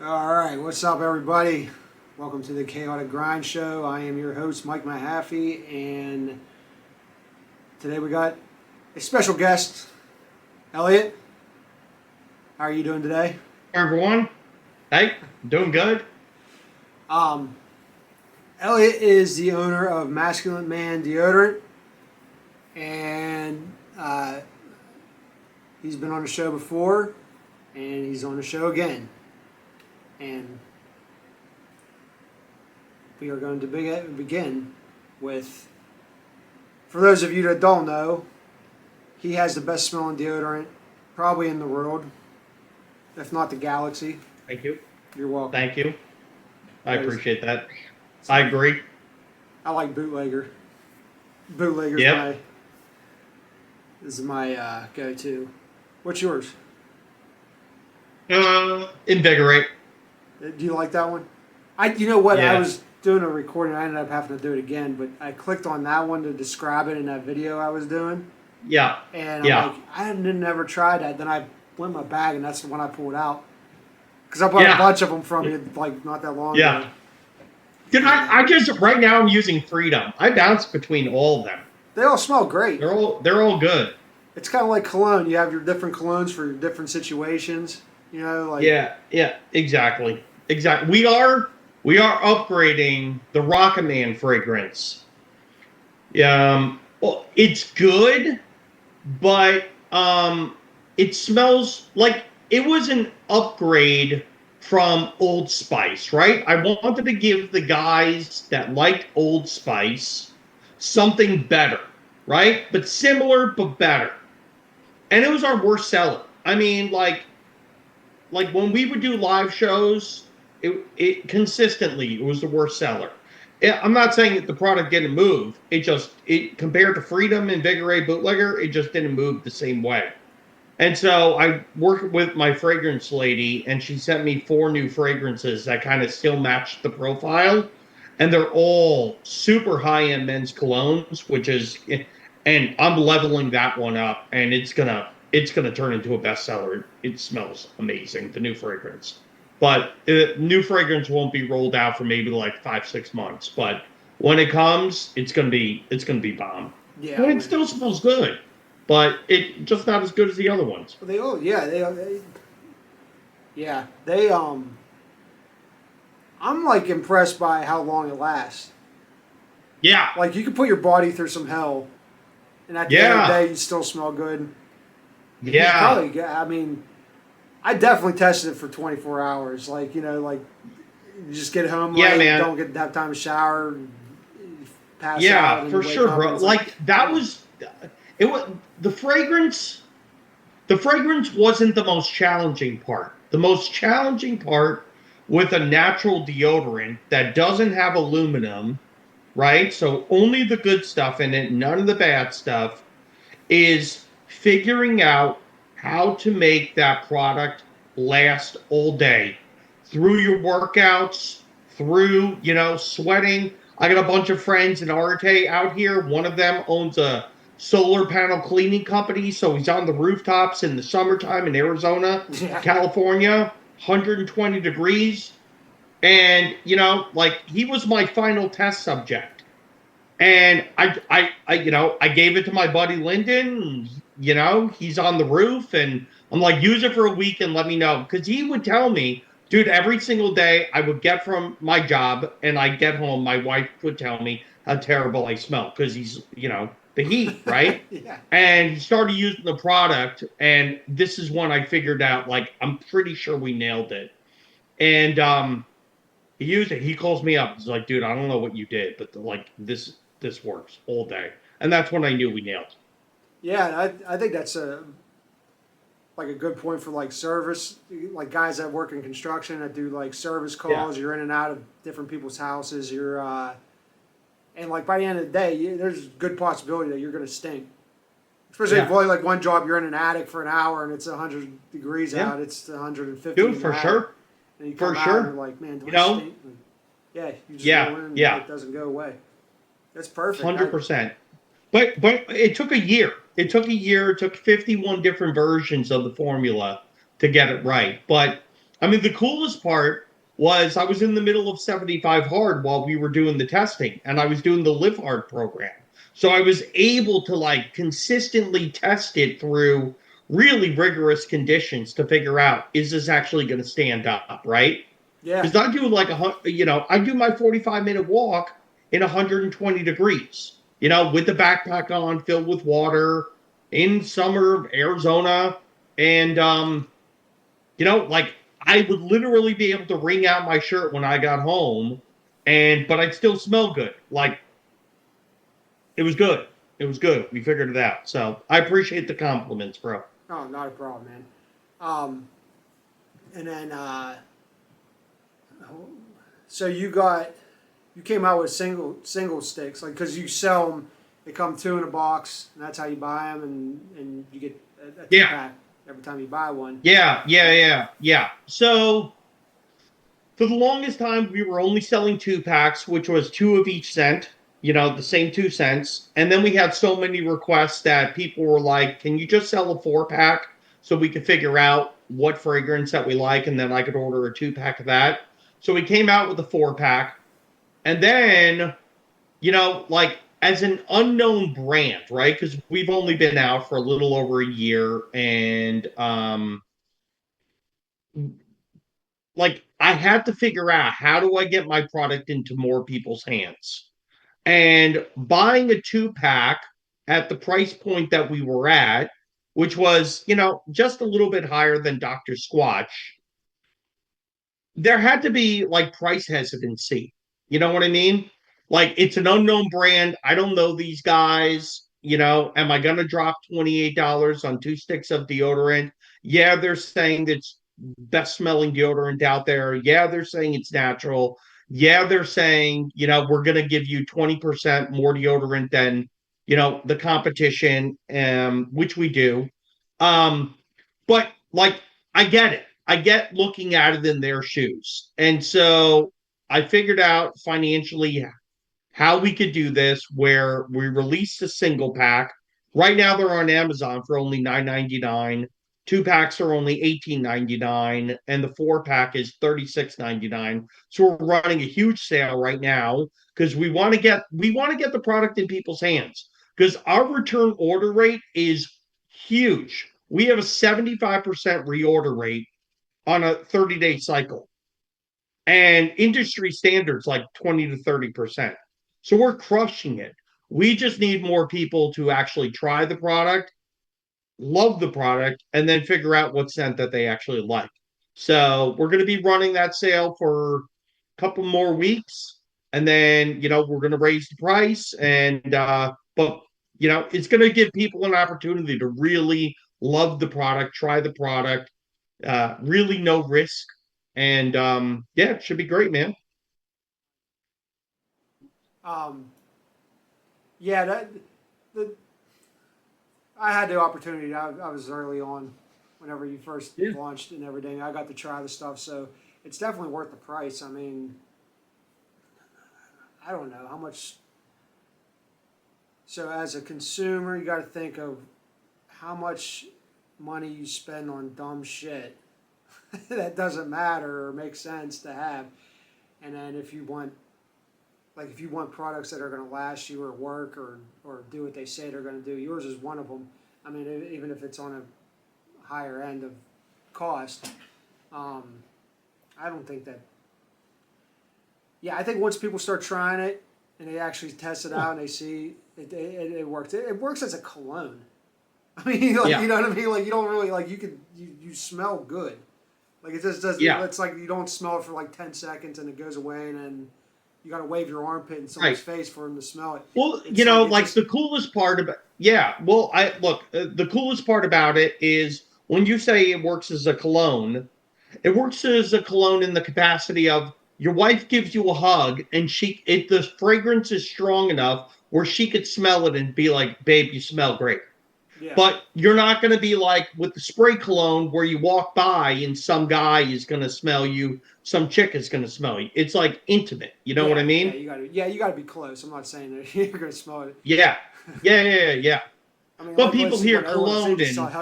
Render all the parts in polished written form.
All right, what's up, everybody? Welcome to the Chaotic Grind Show. I am your host, Mike Mahaffey, and today we got a special guest, Elliot. How are you doing today? Everyone, hey, doing good. Um, Elliot is the owner of Masculine Man Deodorant, and he's been on the show before, and he's on the show again. And we are going to begin with, for those of you that don't know, he has the best smelling deodorant probably in the world, if not the galaxy. Thank you. You're welcome. Thank you. I appreciate that. I agree. I like Bootlegger. Bootlegger's Yep. my go-to. What's yours? Invigorate. Do you like that one? You know what? I Yeah. was doing a recording. I ended up having to do it again, but I clicked on that one to describe it in that video I was doing. Yeah. And Yeah. I'm like, I had never tried that. Then I went in my bag, and that's the one I pulled out. Because I bought a bunch of them from you, like, not that long Yeah. ago. Dude, I just right now I'm using Freedom. I bounce between all of them. They all smell great. They're all good. It's kind of like cologne. You have your different colognes for your different situations. You know, like Yeah. Exactly. We are upgrading the Rocket Man fragrance. Well, it's good, but it smells like it was an upgrade from Old Spice, right? I wanted to give the guys that liked Old Spice something better, right? But similar, but better. And it was our worst seller. I mean, like when we would do live shows, it consistently it was the worst seller. I'm not saying that the product didn't move. It compared to Freedom, Invigorate, Bootlegger, it just didn't move the same way. And so I worked with my fragrance lady, and she sent me 4 new fragrances that kind of still matched the profile, and they're all super high-end men's colognes, and I'm leveling that one up, and it's gonna turn into a bestseller. It smells amazing, the new fragrance. But new fragrance won't be rolled out for maybe like 5-6 months. But when it comes, it's gonna be bomb. yeah. And it still smells good, but it just not as good as the other ones. They I'm like impressed by how long it lasts. Yeah, Like you can put your body through some hell, and at the end of the day, you still smell good. yeah, I mean, I definitely tested it for 24 hours. Like, like you just get home yeah, late, man. don't get have time to shower, you pass out. Yeah, And for you wake sure, up bro. and it's Like that was it was the fragrance. The fragrance wasn't the most challenging part. The most challenging part with a natural deodorant that doesn't have aluminum, right? So only the good stuff in it, none of the bad stuff, is figuring out how to make that product last all day through your workouts, through, sweating. I got a bunch of friends in Arte out here. One of them owns a solar panel cleaning company, so he's on the rooftops in the summertime in Arizona, yeah. California, 120 degrees. And, like he was my final test subject. And I gave it to my buddy Lyndon. He's on the roof, and I'm like, use it for a week and let me know, because he would tell me, dude, every single day I would get from my job and I get home, my wife would tell me how terrible I smell because he's, the heat, right? Yeah. And he started using the product, and this is when I figured out, like, I'm pretty sure we nailed it. And he used it. He calls me up. He's like, dude, I don't know what you did, but like this works all day. And that's when I knew we nailed it. Yeah, I think that's a good point for like service, like guys that work in construction that do like service calls. You're in and out of different people's houses. And like by the end of the day, there's a good possibility that you're going to stink. Especially if like one job you're in an attic for an hour and it's 100 degrees out, it's 150. Dude, for sure. And you come For out sure. and you're like, man, do I stink? And you just go in and it doesn't go away. That's perfect. 100%. But it took a year. It took 51 different versions of the formula to get it right. But I mean, the coolest part was I was in the middle of 75 hard while we were doing the testing, and I was doing the live hard program. So I was able to like consistently test it through really rigorous conditions to figure out, is this actually going to stand up, right? Yeah. Because I do like I do my 45-minute walk in 120 degrees, with the backpack on, filled with water in summer Arizona. And, like I would literally be able to wring out my shirt when I got home, but I'd still smell good. Like it was good. It was good. We figured it out. So I appreciate the compliments, bro. Oh, not a problem, man. Um, and then, so you came out with single sticks, like because you sell them, they come two in a box, and that's how you buy them, and you get a two Yeah. pack every time you buy one. Yeah. So for the longest time, we were only selling 2 packs, which was 2 of each scent, the same 2 cents. And then we had so many requests that people were like, can you just sell a 4 pack so we could figure out what fragrance that we like? And then I could order a 2 pack of that. So we came out with a 4 pack. And then, like as an unknown brand, right? Because we've only been out for a little over a year. And, like I had to figure out, how do I get my product into more people's hands? And buying a 2 pack at the price point that we were at, which was, just a little bit higher than Dr. Squatch, there had to be like price hesitancy. You know what I mean? Like it's an unknown brand. I don't know these guys. Am I going to drop $28 on 2 sticks of deodorant? Yeah, they're saying it's best smelling deodorant out there. Yeah, they're saying it's natural. Yeah, they're saying, we're going to give you 20% more deodorant than, the competition, which we do. Um, but like, I get it. I get looking at it in their shoes. And so I figured out financially how we could do this, where we released a single pack. Right now they're on Amazon for only $9.99. 2 packs are only $18.99, and the 4 pack is $36.99. So we're running a huge sale right now because we want to get the product in people's hands, because our return order rate is huge. We have a 75% reorder rate on a 30-day cycle, and industry standards like 20 to 30%. So we're crushing it. We just need more people to actually try the product, love the product, and then figure out what scent that they actually like. So we're going to be running that sale for a couple more weeks, and then we're going to raise the price, and but it's going to give people an opportunity to really love the product, try the product, really no risk. And yeah, it should be great, man. Um, yeah, the I had the opportunity. I was early on whenever you first Yeah. launched and everything. I got to try the stuff, so it's definitely worth the price. I mean, I don't know how much. So as a consumer, you got to think of how much money you spend on dumb shit that doesn't matter or make sense to have. And then if you want products that are going to last you or work or do what they say they're going to do, yours is one of them. I mean, even if it's on a higher end of cost, um, I don't think that. Yeah, I think once people start trying it and they actually test it out and they see it works. It works as a cologne. I mean, like Yeah. you know what I mean. Like you don't really like you smell good. Like it just does. Yeah. It's like you don't smell it for like 10 seconds and it goes away and then you got to wave your armpit in someone's Right. face for them to smell it. Well, It's like it like just the coolest part about, yeah. Well, the coolest part about it is when you say it works as a cologne, it works as a cologne in the capacity of your wife gives you a hug and the fragrance is strong enough where she could smell it and be like, babe, you smell great. yeah But you're not going to be like with the spray cologne where you walk by and some guy is going to smell you, some chick is going to smell you. It's like intimate. You know what I mean? you got to be close. I'm not saying that you're gonna smell it. Yeah. Yeah. I mean, But all people places hear want everyone to say cologne just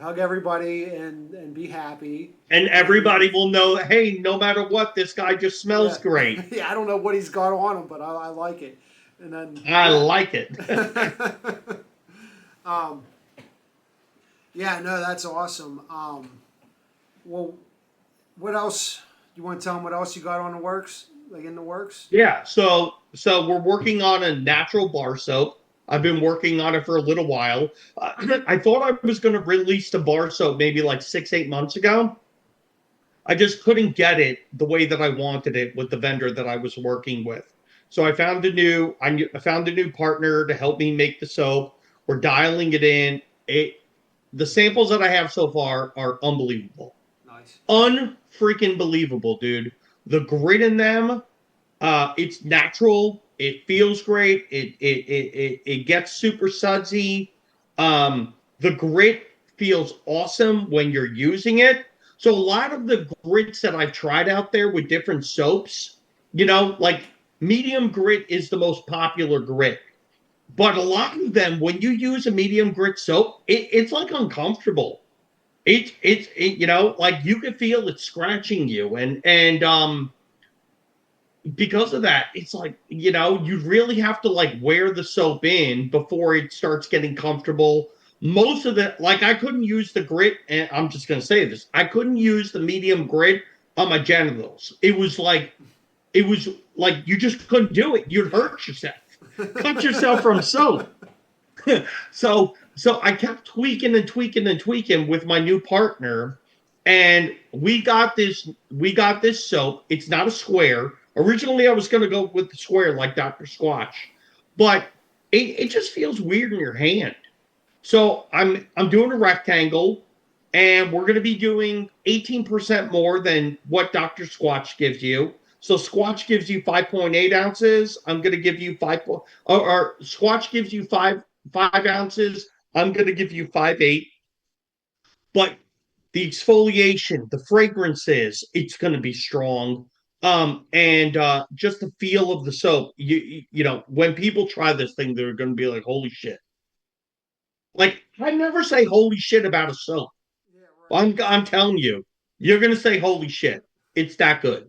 hug everybody, and be happy. and And everybody will know, hey, no matter what, this guy just smells yeah, great. yeah, I don't know what he's got on him, but I like it. And then I yeah, like it. um, yeah, no, that's awesome. Well, what else? You want to tell them what else you got on the works, like in the works? Yeah, so we're working on a natural bar soap. I've been working on it for a little while. I thought I was going to release the bar soap maybe like 6, 8 months ago. I just couldn't get it the way that I wanted it with the vendor that I was working with. So I found a new partner to help me make the soap. We're dialing it in. The samples that I have so far are unbelievable. Nice. Unfreaking believable, dude. The grit in them, it's natural. It feels great. It gets super sudsy. The grit feels awesome when you're using it. So a lot of the grits that I've tried out there with different soaps, like medium grit is the most popular grit. But a lot of them, when you use a medium grit soap, it's like uncomfortable. Like you could feel it scratching you, and because of that, it's like, you really have to like wear the soap in before it starts getting comfortable. Most of the, like, I couldn't use the grit, and I'm just going to say this, I couldn't use the medium grit on my genitals. It was like you just couldn't do it. You'd Yeah. hurt yourself, cut yourself from soap. So I kept tweaking and tweaking and tweaking with my new partner, and we got this soap. It's not a square. Originally, I was going to go with the square like Dr. Squatch, but it just feels weird in your hand. So I'm doing a rectangle, and we're going to be doing 18% more than what Dr. Squatch gives you. So Squatch gives you 5.8 ounces. I'm going to give you or Squatch gives you 5 ounces. I'm going to give you 5.8. But the exfoliation, the fragrances, it's going to be strong. And just the feel of the soap. When people try this thing, they're going to be like, "Holy shit!" Like, I never say "holy shit" about a soap. Yeah, right. I'm telling you, you're gonna say "holy shit." It's that good.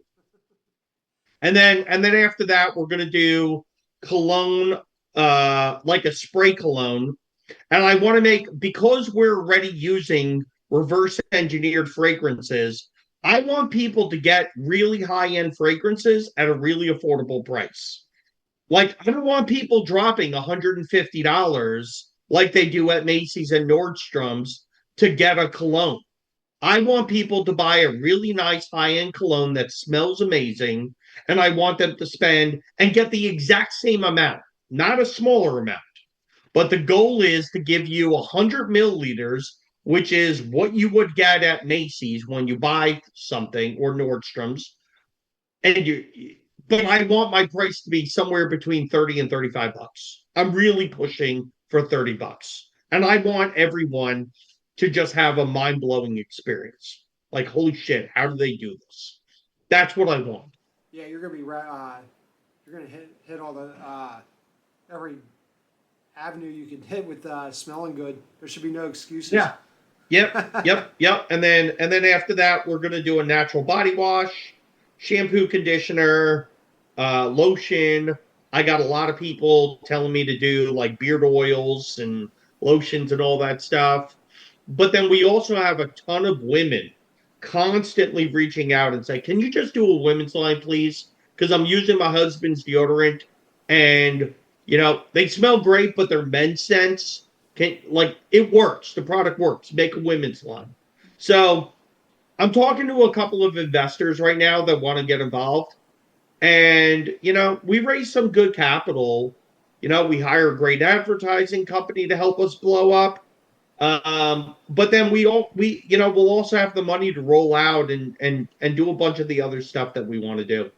And then after that, we're gonna do cologne, like a spray cologne. And I want to make, because we're already using reverse engineered fragrances, I want people to get really high end fragrances at a really affordable price. Like, I don't want people dropping $150 like they do at Macy's and Nordstrom's to get a cologne. I want people to buy a really nice high end cologne that smells amazing, and I want them to spend and get the exact same amount, not a smaller amount. But the goal is to give you 100 milliliters, which is what you would get at Macy's when you buy something, or Nordstrom's. And but I want my price to be somewhere between 30 and $35. I'm really pushing for $30. And I want everyone to just have a mind-blowing experience. Like, holy shit, how do they do this? That's what I want. Yeah, you're gonna be right. You're gonna hit all the every avenue you can hit with smelling good. There should be no excuses. Yeah. Yep. And then after that, we're gonna do a natural body wash, shampoo, conditioner, lotion. I got a lot of people telling me to do like beard oils and lotions and all that stuff. But then we also have a ton of women constantly reaching out and say, "Can you just do a women's line, please? Because I'm using my husband's deodorant, and they smell great, but they're men's scents. Can, like, it works. The product works. Make a women's line." So I'm talking to a couple of investors right now that want to get involved. And, we raised some good capital. We hire a great advertising company to help us blow up. But then we'll also have the money to roll out and do a bunch of the other stuff that we want to do.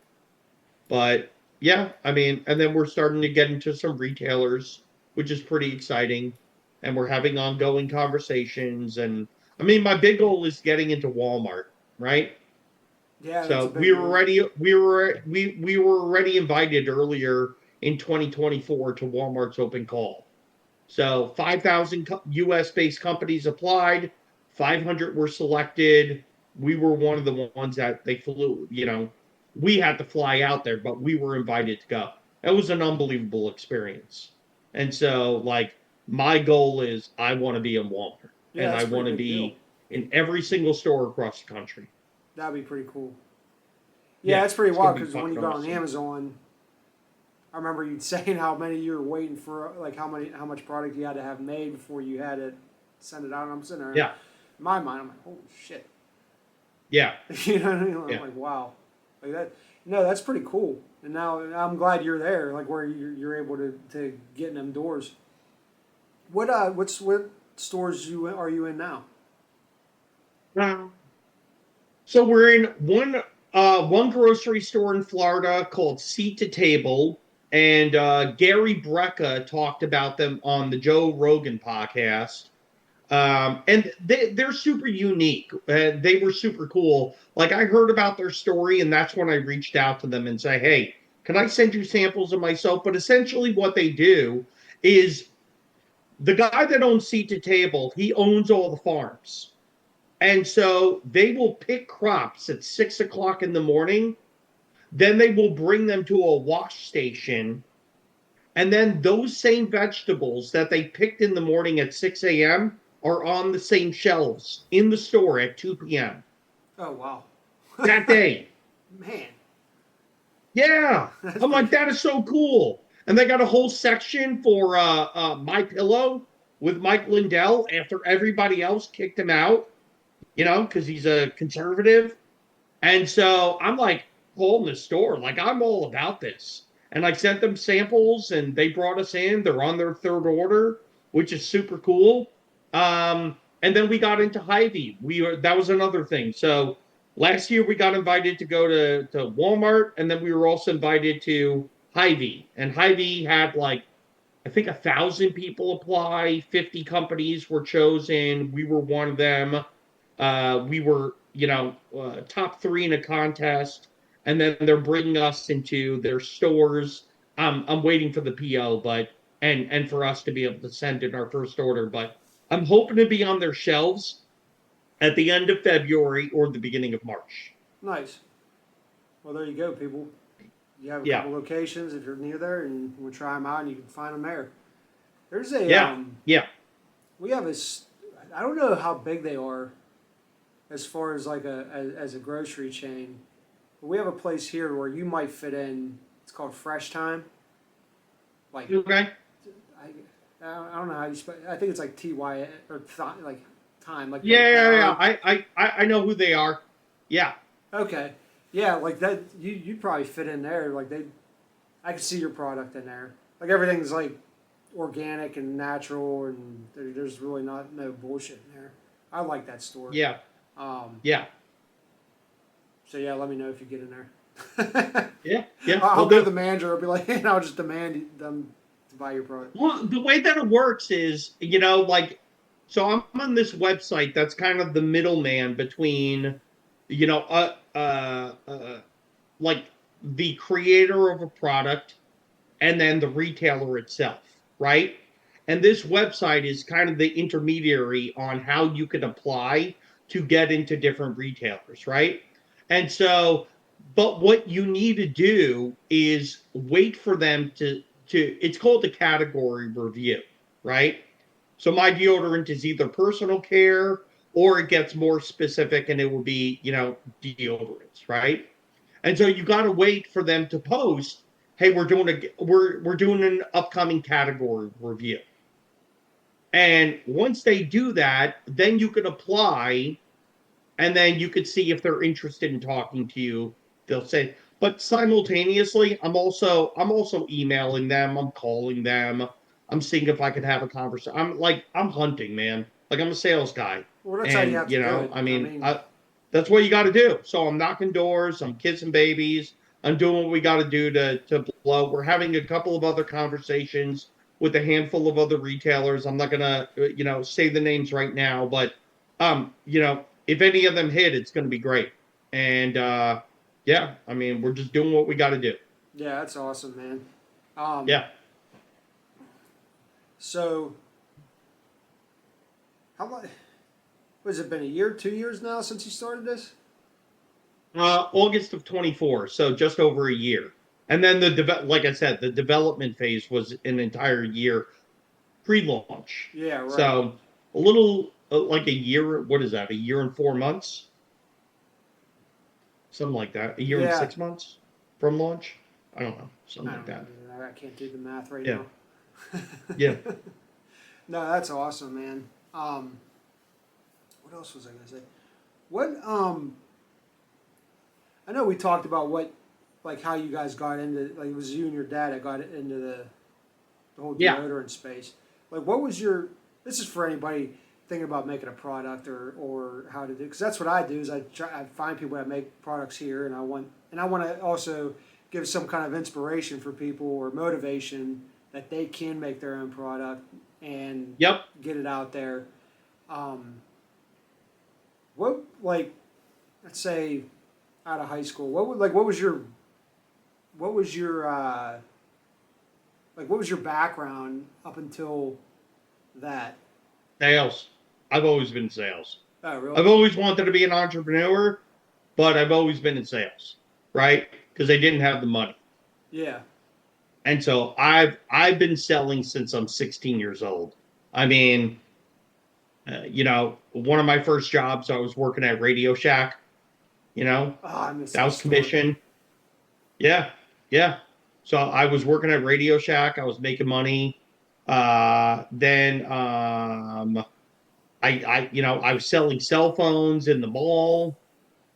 But yeah, I mean, and then we're starting to get into some retailers, which is pretty exciting. And we're having ongoing conversations. And I mean, my big goal is getting into Walmart, right? Yeah, that's a So big move. we were already invited earlier in 2024 to Walmart's open call. So 5,000 US based companies applied, 500 were selected. We were one of the ones that they flew, we had to fly out there, but we were invited to go. That was an unbelievable experience. And so, like, my goal is I want to be in Walmart Yeah, and that's I a pretty want to big deal. be in every single store across the country. That'd be pretty cool. Yeah, Yeah, that's pretty it's going wild to be because when you fucking go on awesome. Amazon, I remember you saying how many you were waiting for, like how much product you had to have made before you had to send it out. And I'm sitting there, in Yeah, my mind, I'm like, holy shit. yeah, You know what I mean? I'm yeah. like, wow, like that. No, that's pretty cool. And now I'm glad you're there, like where you're able to get in them doors. What stores are you in now? So we're in one grocery store in Florida called Seat to Table, and Gary Brecka talked about them on the Joe Rogan podcast. And they're super unique. They were super cool. Like, I heard about their story, and that's when I reached out to them and say, "Hey, can I send you samples of my soap?" But essentially, what they do is the guy that owns Seat to Table, he owns all the farms. And so they will pick crops at 6 o'clock in the morning. Then they will bring them to a wash station. And then those same vegetables that they picked in the morning at 6 a.m. are on the same shelves in the store at 2 p.m. Oh wow, that day. man, Yeah. that's I'm pretty. like, that is so cool. And they got a whole section for My Pillow with Mike Lindell after everybody else kicked him out, because he's a conservative. And so I'm like calling the store, like, I'm all about this. And I sent them samples and they brought us in. They're on their third order, which is super cool. And then we got into Hy-Vee. That was another thing. So last year we got invited to go to Walmart, and then we were also invited to Hy-Vee. And Hy-Vee had, like, I think 1,000 people apply, 50 companies were chosen. We were one of them. We were, top three in a contest, and then they're bringing us into their stores. I'm waiting for the PO, but and for us to be able to send in our first order, but I'm hoping to be on their shelves at the end of February or the beginning of March. Nice. Well, there you go, people. You have a Yeah, couple locations if you're near there, and we'll try them out, and you can find them there. There's a yeah, yeah. we have I don't know how big they are as far as like as a grocery chain, but we have a place here where you might fit in. It's called Fresh Time. Like Okay. I don't know how you spell. I think it's like TY or like time, like Yeah, yeah, yeah. time. I know who they are. Yeah, Okay, yeah, like that. You'd probably fit in there. Like I could see your product in there. Like everything's like organic and natural, and there's really not no bullshit in there. I like that store. yeah, Um, yeah, so yeah, let me know if you get in there. yeah, yeah. I'll We'll go to do. the manager. I'll be like, and I'll just demand them to buy your product. Well, the way that it works is, like, so I'm on this website that's kind of the middleman between, you know, uh, uh, uh, like the creator of a product and then the retailer itself, right? And this website is kind of the intermediary on how you can apply to get into different retailers, right? And so, but what you need to do is wait for them to it's called a category review, right? So my deodorant is either personal care or it gets more specific and it will be, deodorants, right? And so you got to wait for them to post, "Hey, we're doing an upcoming category review." And once they do that, then you could apply, and then you could see if they're interested in talking to you. They'll say, but simultaneously, I'm also emailing them, I'm calling them, I'm seeing if I could have a conversation. I'm hunting, man. Like, I'm a sales guy, Well, that's how you and have to do it. I I mean, mean, that's what you got to do. So I'm knocking doors, I'm kissing babies, I'm doing what we got to do to blow. We're having a couple of other conversations with a handful of other retailers. I'm not gonna say the names right now, but if any of them hit, it's going to be great. And yeah, I mean, we're just doing what we got to do. yeah, that's awesome, man. Um, Yeah. So, how long? Has it been a year, 2 years now since you started this? August of 24, so just over a year. And then like I said, the development phase was an entire year pre-launch. Yeah, right. So a little like a year. What is that? A year and 4 months, something like that. A year and Yeah. 6 months from launch. I don't know, I something like don't that. know. I can't do the math right Yeah, now. yeah, No, that's awesome, man. What else was I gonna say? What I know we talked about like how you guys got into, like it was you and your dad that got into the whole yeah. deodorant space. Like, what was your? This is for anybody thinking about making a product or how to do. Because that's what I do. Is I find people that make products here, and I want to also give some kind of inspiration for people or motivation that they can make their own product and Yep. get it out there. Um, what like let's say out of high school, what was your what was your background up until that? Sales. I've always been in sales. Oh, really? I've always wanted to be an entrepreneur, but I've always been in sales, right? Because I didn't have the money. Yeah. And so I've been selling since I'm 16 years old. I mean, one of my first jobs, I was working at Radio Shack. You know, Oh, I miss that that was store. commission. Yeah, yeah. So I was working at Radio Shack. I was making money. Then I was selling cell phones in the mall.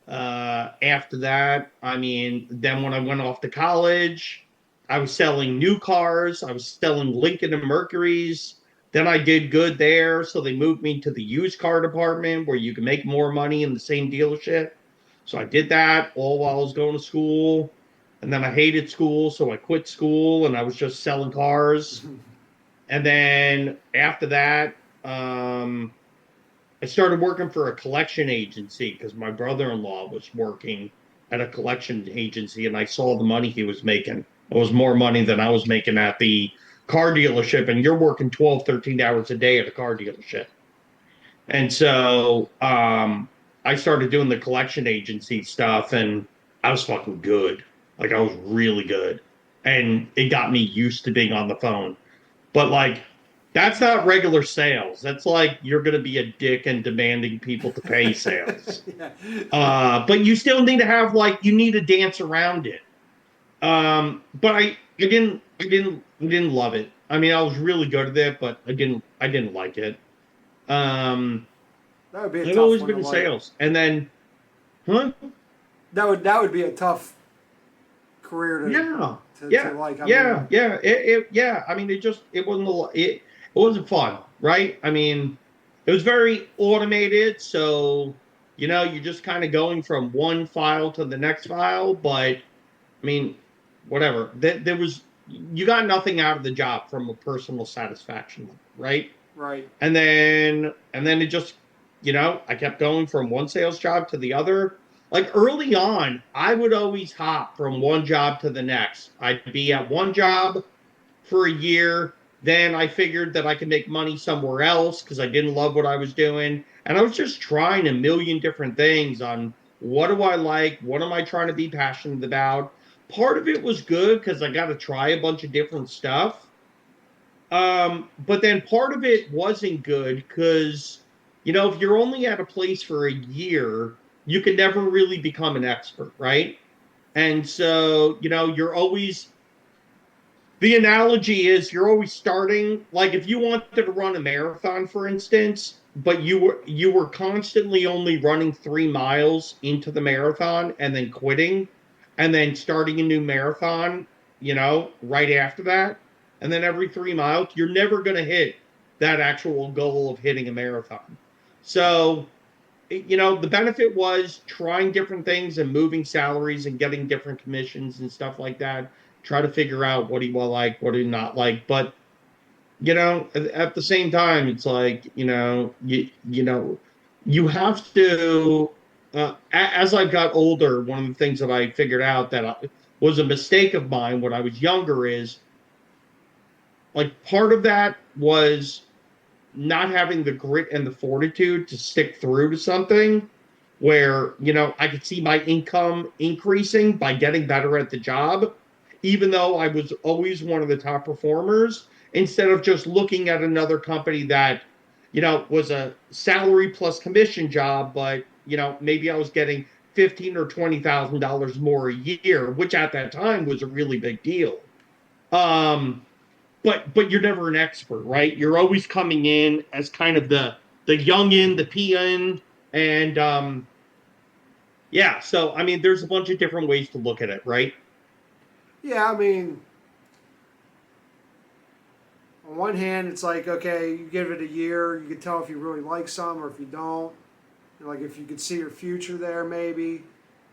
After that, I mean, then when I went off to college, I was selling new cars. I was selling Lincoln and Mercuries. Then I did good there, so they moved me to the used car department where you can make more money in the same dealership. So I did that all while I was going to school. And then I hated school, so I quit school and I was just selling cars. And then after that, um, I started working for a collection agency because my brother-in-law was working at a collection agency and I saw the money he was making. It was more money than I was making at the car dealership. And you're working 12, 13 hours a day at a car dealership. And so I started doing the collection agency stuff and I was fucking good. Like I was really good. And it got me used to being on the phone. But like, that's not regular sales. That's like you're going to be a dick and demanding people to pay sales. Yeah. But you still need to have like you need to dance around it. But I didn't love it. I mean, I was really good at it, but I didn't like it. Um, That would be a I've tough always one been to in like. sales, and then, huh? That would be a tough career Yeah, to yeah, like. I yeah, mean, yeah. Yeah. I mean, it wasn't it wasn't fun, right? I mean, it was very automated, so you're just kind of going from one file to the next file. But I mean, whatever. There was you got nothing out of the job from a personal satisfaction level, right? right. And then it just, I kept going from one sales job to the other. Like early on, I would always hop from one job to the next. I'd be at one job for a year. Then I figured that I could make money somewhere else because I didn't love what I was doing. And I was just trying a million different things on what do I like? What am I trying to be passionate about? Part of it was good because I got to try a bunch of different stuff. But then part of it wasn't good because, if you're only at a place for a year, you can never really become an expert, right? And so, the analogy is you're always starting, like if you wanted to run a marathon, for instance, but you were constantly only running 3 miles into the marathon and then quitting and then starting a new marathon, right after that. And then every 3 miles, you're never going to hit that actual goal of hitting a marathon. So, the benefit was trying different things and moving salaries and getting different commissions and stuff like that. Try to figure out what do you like, what do you not like. But, at the same time, it's like, you have to, as I got older, one of the things that I figured out that was a mistake of mine when I was younger is like part of that was not having the grit and the fortitude to stick through to something where, I could see my income increasing by getting better at the job, even though I was always one of the top performers, instead of just looking at another company that, was a salary plus commission job, but, maybe I was getting 15 or $20,000 more a year, which at that time was a really big deal. Um, but you're never an expert, right? You're always coming in as kind of the youngin, the PN, and yeah. So I mean, there's a bunch of different ways to look at it, right? Yeah, I mean, on one hand, it's like, okay, you give it a year, you can tell if you really like some or if you don't. Like if you could see your future there, maybe.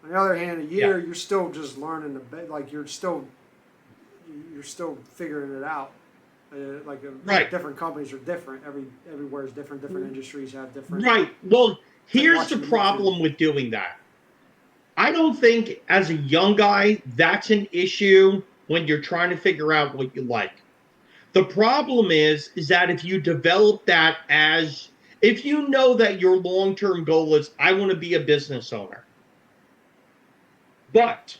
On the other hand, a Yeah. year, you're still just learning like you're still figuring it out. Right. Different companies are different. Everywhere is different. Different industries have different. Right. Well, It's like here's the watching YouTube. problem with doing that. I don't think as a young guy that's an issue when you're trying to figure out what you like. The problem is that if you develop that as if you know that your long-term goal is I want to be a business owner, but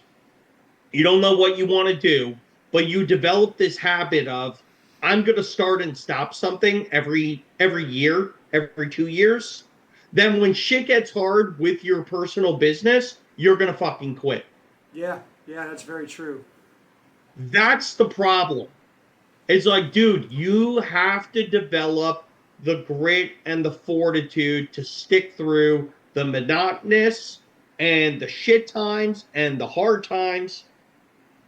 you don't know what you want to do, but you develop this habit of I'm going to start and stop something every year, every 2 years, then when shit gets hard with your personal business, you're going to fucking quit. Yeah, yeah, that's very true. That's the problem. It's like, dude, you have to develop the grit and the fortitude to stick through the monotonous and the shit times and the hard times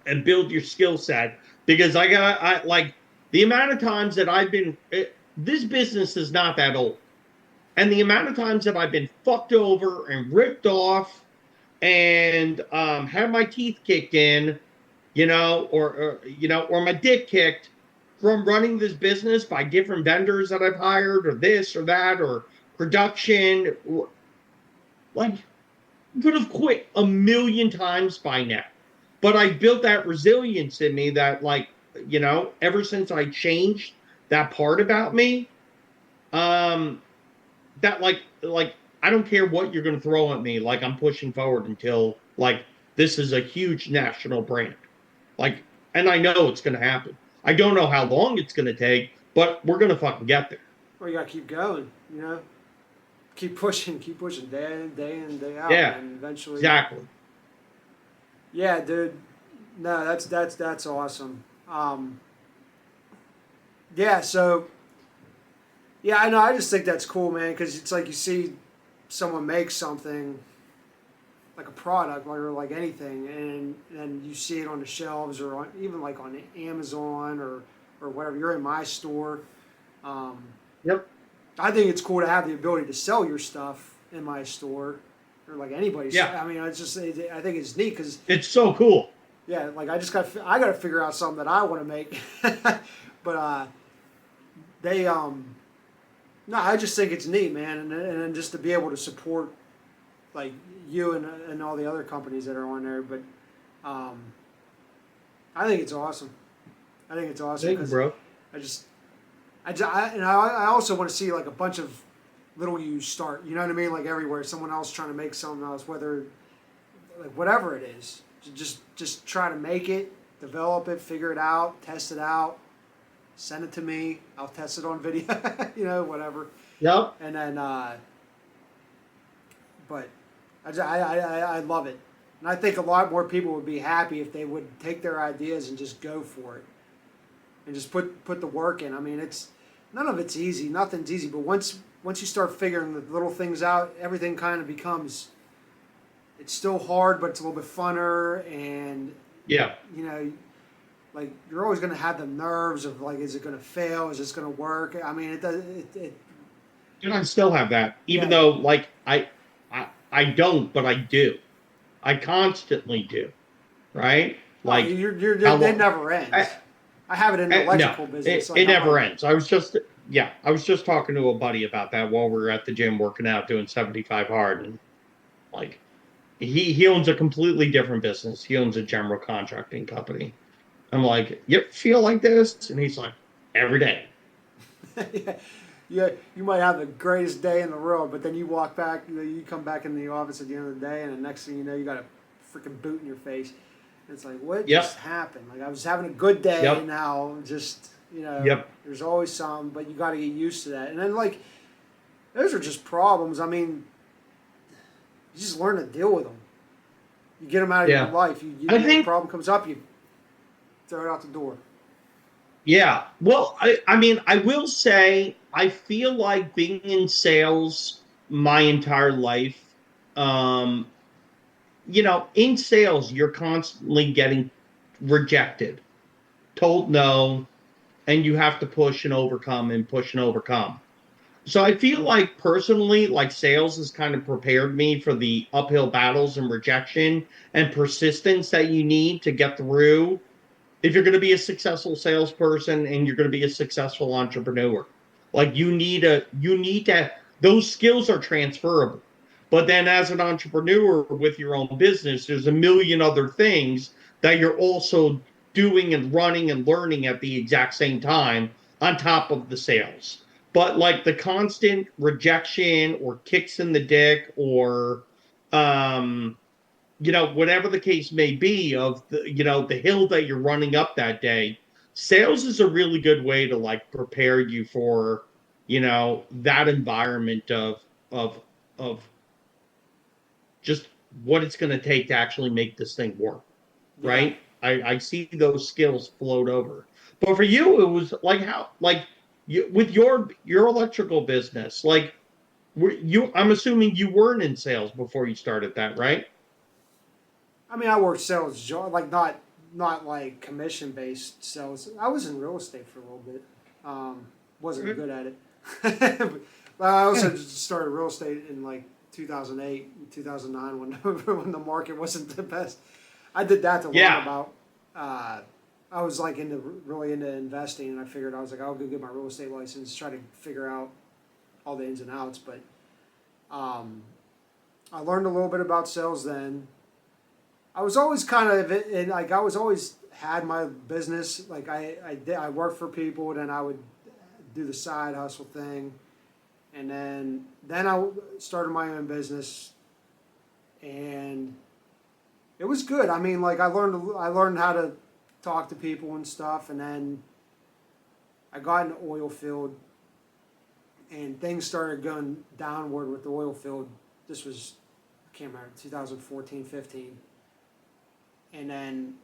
and build your skill set. Because I like the amount of times that this business is not that old. And the amount of times that I've been fucked over and ripped off and had my teeth kicked in, or my dick kicked from running this business by different vendors that I've hired, or this or that, or production. Like, could have quit a million times by now. But I built that resilience in me that, like, ever since I changed that part about me, um, that like I don't care what you're going to throw at me. Like I'm pushing forward until like this is a huge national brand. Like, and I know it's going to happen. I don't know how long it's going to take, but we're going to fucking get there. Well, you gotta keep going. Keep pushing, day in, day out, Yeah, man. Eventually, exactly. yeah, dude. No, that's awesome. Yeah, so yeah, I know. I just think that's cool, man, because it's like you see someone make something like a product or like anything, and then you see it on the shelves or even like on Amazon or whatever. You're in my store. Um, Yep. I think it's cool to have the ability to sell your stuff in my store or like anybody's. Yeah. I mean, I think it's neat because It's so cool. yeah, like I got to figure out something that I want to make, but they no, I just think it's neat, man, and just to be able to support like you and all the other companies that are on there, but um, I think it's awesome. I think it's awesome Thank you, because bro. I just I also want to see like a bunch of little you start. You know what I mean? Like everywhere, someone else trying to make something else, whether like whatever it is, just try to make it, develop it, figure it out, test it out, send it to me. I'll test it on video. Whatever. Yep. And then, but I love it, and I think a lot more people would be happy if they would take their ideas and just go for it, and just put the work in. I mean, it's none of it's easy. Nothing's easy, but once you start figuring the little things out, everything kind of becomes. It's still hard, but it's a little bit funner, and Yeah. you know, like you're always going to have the nerves of like, is it going to fail? Is this going to work? I mean, it does. And I still have that, even Yeah. though like I don't, but I do. I constantly do. Right? Oh, Like how it long? never ends. I have it in the No, electrical business. it Like I'm never like, ends. I was just talking to a buddy about that while we were at the gym working out doing 75 hard, and like he owns a completely different business. He owns a general contracting company. I'm like, yep, feel like this, and he's like, every day. Yeah, yeah, you might have the greatest day in the world, but then you walk back, you come back in the office at the end of the day, and the next thing you know, you got a freaking boot in your face. It's like, what just Yep. happened? Like I was having a good day, Yep. now just Yep. there's always some, but you got to get used to that. And then like those are just problems. I mean, you just learn to deal with them. You get them out of your Yeah. life. I A think, problem comes up, you throw it out the door. yeah. Well, I mean, I will say, I feel like being in sales my entire life, um, in sales, you're constantly getting rejected, told no, and you have to push and overcome and push and overcome. So I feel like personally, like sales has kind of prepared me for the uphill battles and rejection and persistence that you need to get through if you're going to be a successful salesperson and you're going to be a successful entrepreneur. Like you need to those skills are transferable. But then as an entrepreneur with your own business, there's a million other things that you're also doing and running and learning at the exact same time on top of the sales. But like the constant rejection or kicks in the dick or um whatever the case may be of the hill that you're running up that day, sales is a really good way to like prepare you for, that environment of of just what it's going to take to actually make this thing work, Yeah. right? I see those skills float over. But for you, it was like how like with your electrical business, like I'm assuming you weren't in sales before you started that, right? I mean, I worked sales job, like not like commission based sales. I was in real estate for a little bit. Wasn't good at it. But I also just started real estate in like 2008, 2009 when when the market wasn't the best. I did that to learn Yeah. about. Uh, I was like really into investing, and I figured I was like, I'll go get my real estate license, try to figure out all the ins and outs. But um, I learned a little bit about sales then. I was always kind of in, like I was always had my business. Like I worked for people, and then I would do the side hustle thing, and then I started my own business, and it was good. I mean, like I learned how to talk to people and stuff, and then I got in the oil field, and things started going downward with the oil field. This was I can't remember 2014, 15. And then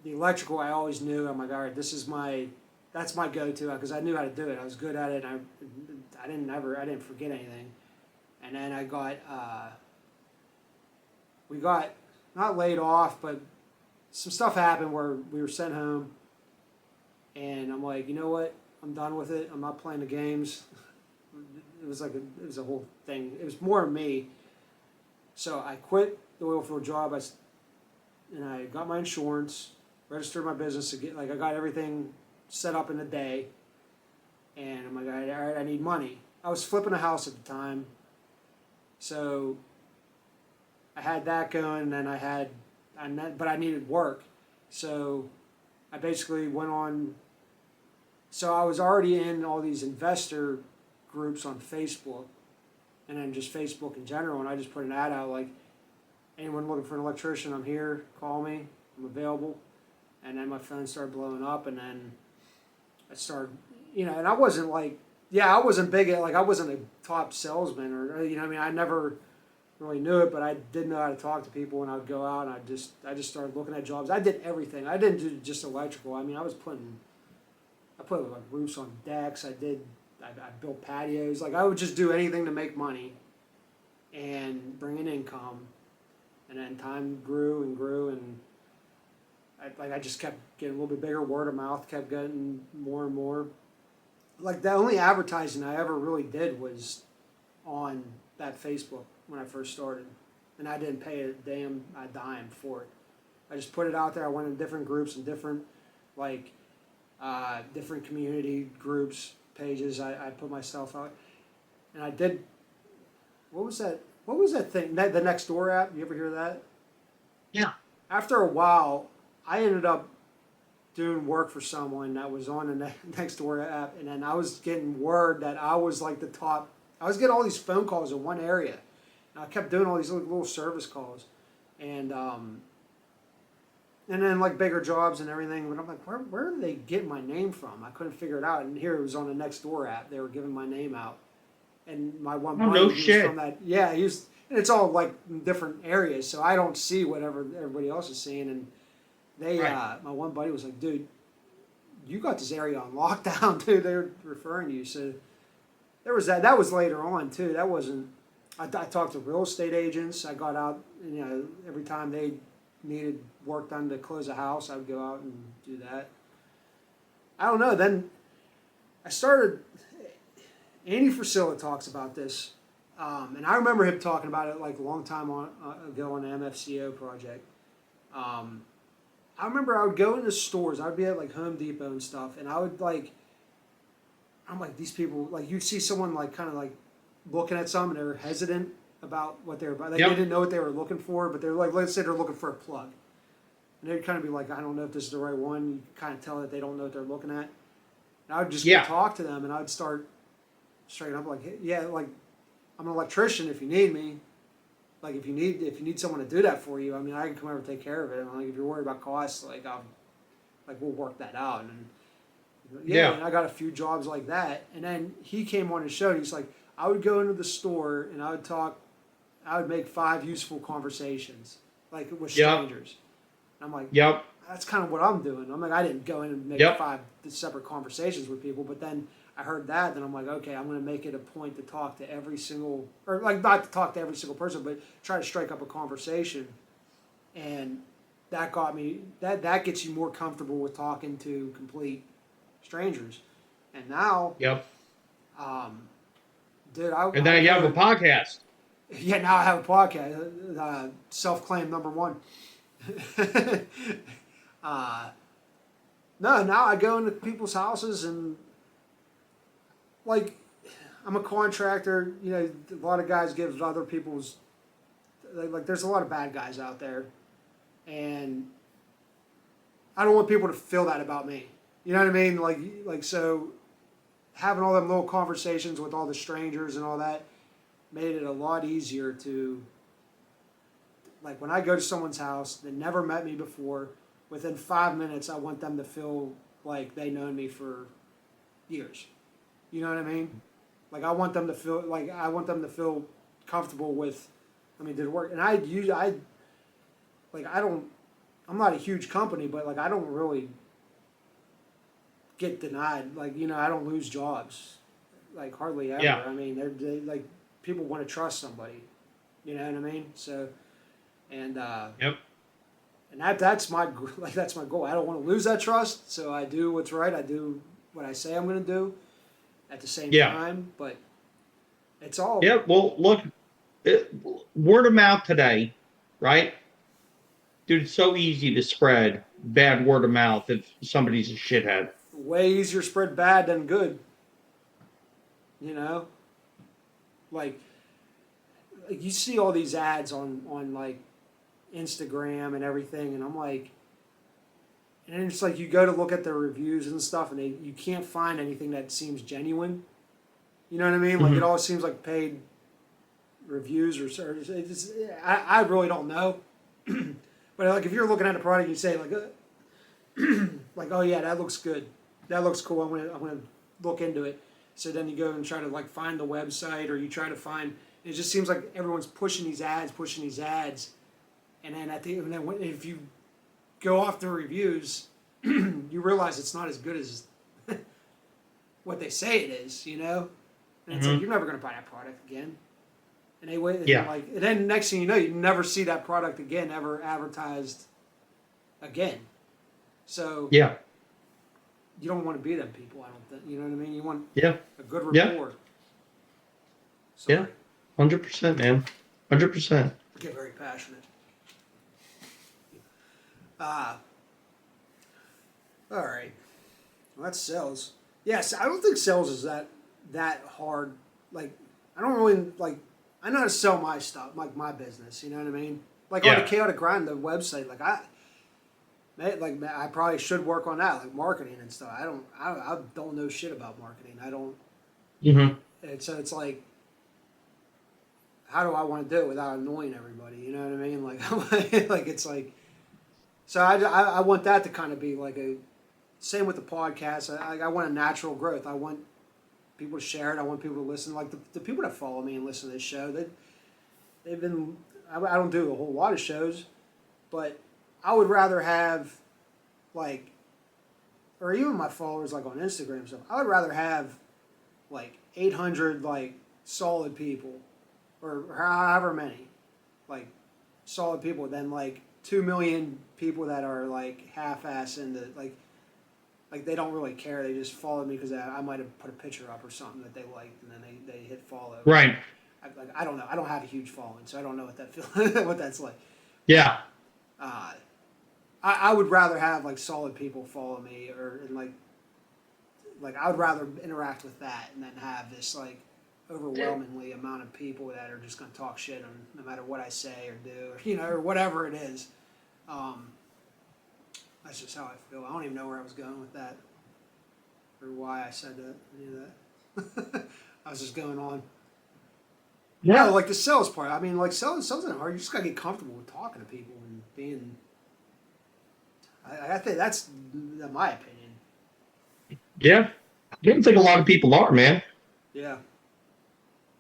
the electrical, I always knew. I'm like, all right, that's my go-to because I knew how to do it. I was good at it. And I didn't forget anything. And then we got not laid off, but some stuff happened where we were sent home. And I'm like, you know what? I'm done with it. I'm not playing the games. It was a whole thing. It was more me. So I quit the oil field job. And I got my insurance, registered my business again. Like I got everything set up in a day, and I'm like, all right, I need money. I was flipping a house at the time, so I had that going, and then but I needed work, so I basically went on. So I was already in all these investor groups on Facebook, and then just Facebook in general, and I just put an ad out like, anyone looking for an electrician, I'm here, call me, I'm available. And then my phone started blowing up, and then I started, and I wasn't like, yeah, I wasn't big at, like, I wasn't a top salesman I mean, I never really knew it, but I did know how to talk to people, and I'd go out, and I just started looking at jobs. I did everything. I didn't do just electrical. I mean, I put like roofs on decks. I built patios. Like, I would just do anything to make money and bring in income. And then time grew and grew, and I just kept getting a little bit bigger. Word of mouth kept getting more and more. Like the only advertising I ever really did was on that Facebook when I first started, and I didn't pay a dime for it. I just put it out there. I went in different groups and different like different community groups pages. I put myself out, and I did. What was that? What was that thing? The Nextdoor app. You ever hear that? Yeah. After a while, I ended up doing work for someone that was on the next door app, and then I was getting word that I was like the top. I was getting all these phone calls in one area, and I kept doing all these little service calls, and then like bigger jobs and everything. But I'm like, where did they get my name from? I couldn't figure it out. And here it was on the next door app. They were giving my name out, and my one buddy no was shit. from that. Yeah, he was. And it's all like in different areas, so I don't see whatever everybody else is seeing. And they, Right. my one buddy was like, dude, you got this area on lockdown, dude. They're referring you. So there was that. That was later on too. That wasn't. I talked to real estate agents. I got out, every time they needed work done to close a house, I would go out and do that. I don't know. Then I started. Andy Frisilla talks about this, and I remember him talking about it like a long time ago on the MFCO project. I remember I would go into stores. I would be at like Home Depot and stuff, and I would like. I'm like, these people, like, you'd see someone like kind of like looking at something, and they're hesitant about what they're about. Like, Yep. They didn't know what they were looking for, but they're like, let's say they're looking for a plug, and they'd kind of be like, I don't know if this is the right one. You kind of tell that they don't know what they're looking at. And I would just go talk to them, and I would start straight up like, hey, yeah, like, I'm an electrician if you need me. Like, if you need someone to do that for you, I mean, I can come over and take care of it. And like, if you're worried about costs, like, we'll work that out. And and I got a few jobs like that. And then he came on his show, and he's like, I would go into the store and I would make 5 useful conversations, like with strangers. And I'm like, that's kind of what I'm doing. I'm like, I didn't go in and make 5 separate conversations with people, but then I heard that, then I'm like, okay, I'm going to make it a point to talk to every single, or like not to talk to every single person, but try to strike up a conversation. And that got me, that gets you more comfortable with talking to complete strangers. And now, dude, And now you have a podcast. Yeah, now I have a podcast, self-claimed #1. No, now I go into people's houses and, like, I'm a contractor. A lot of guys give other people's, like, there's a lot of bad guys out there, and I don't want people to feel that about me. You know what I mean? Like so, having all them little conversations with all the strangers and all that made it a lot easier to, like, when I go to someone's house that never met me before, within 5 minutes, I want them to feel like they known me for years. You know what I mean? Like, I want them to feel comfortable with, did it work? And I'm not a huge company, but like, I don't really get denied. Like, I don't lose jobs, like, hardly ever. Yeah. I mean, they like, people want to trust somebody. You know what I mean? So, and and that's my goal. I don't want to lose that trust, so I do what's right. I do what I say I'm going to do at the same time, but it's all. Yeah, well, look, word of mouth today, right? Dude, it's so easy to spread bad word of mouth if somebody's a shithead. Way easier to spread bad than good. Like you see all these ads on like Instagram and everything, and I'm like, and it's like you go to look at the reviews and stuff, and you can't find anything that seems genuine. You know what I mean? Like, it all seems like paid reviews or service. I really don't know. But like, if you're looking at a product, you say like, like, oh yeah, that looks good, that looks cool. I'm gonna look into it. So then you go and try to like find the website, or you try to find. It just seems like everyone's pushing these ads, and then if you go off the reviews, you realize it's not as good as what they say it is. And it's like, you're never going to buy that product again. And they wait, and then next thing you know, you never see that product again, ever advertised again. So you don't want to be them people. I don't think. You know what I mean? You want a good rapport. Yeah, 100%, man, 100%. I get very passionate. All right. Well, that's sales. Yes, I don't think sales is that hard. Like, I don't really, like, I know how to sell my stuff, like my business, you know what I mean? Like, on the Chaotic Grind, the website, like, Like I probably should work on that, like marketing and stuff. I don't know shit about marketing. I don't. Hmm. So it's like, how do I want to do it without annoying everybody? You know what I mean? Like, like it's like, so I want that to kind of be like a, same with the podcast. I want a natural growth. I want people to share it. I want people to listen. Like the people that follow me and listen to this show, they've been. I don't do a whole lot of shows, but I would rather have like, or even my followers like on Instagram and stuff. I would rather have like 800 like solid people, or however many, like solid people, than like 2 million people that are like half-ass into like they don't really care. They just followed me because I might have put a picture up or something that they liked, and then they hit follow. Right. I don't know. I don't have a huge following, so I don't know what that feel what that's like. But Yeah. uh, I would rather have like solid people follow me, or and like I would rather interact with that and then have this like overwhelmingly amount of people that are just going to talk shit on no matter what I say or do, or or whatever it is. Um, that's just how I feel. I don't even know where I was going with that or why I said that. Any of that. I was just going on. No, Yeah. like the sales part. I mean, like sales isn't hard. You just got to get comfortable with talking to people and being. I think that's my opinion. Yeah. I don't think a lot of people are, man. Yeah.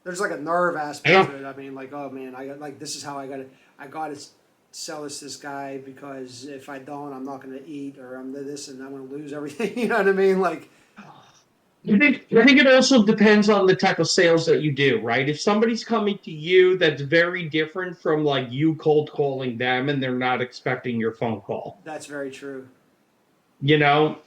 There's like a nerve I aspect don't. to it. I mean, like, oh man, I got like this is how I got to sell this guy, because if I don't, I'm not going to eat, or I'm this and I'm going to lose everything. You know what I mean? Like, I think it also depends on the type of sales that you do, right? If somebody's coming to you that's very different from like you cold calling them and they're not expecting your phone call. that's very true.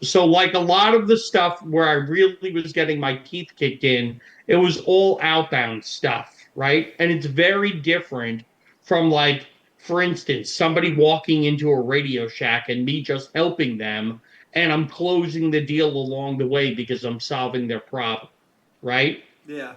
So like a lot of the stuff where I really was getting my teeth kicked in, it was all outbound stuff, right? And it's very different from like, for instance, somebody walking into a Radio Shack and me just helping them and I'm closing the deal along the way because I'm solving their problem, right? Yeah,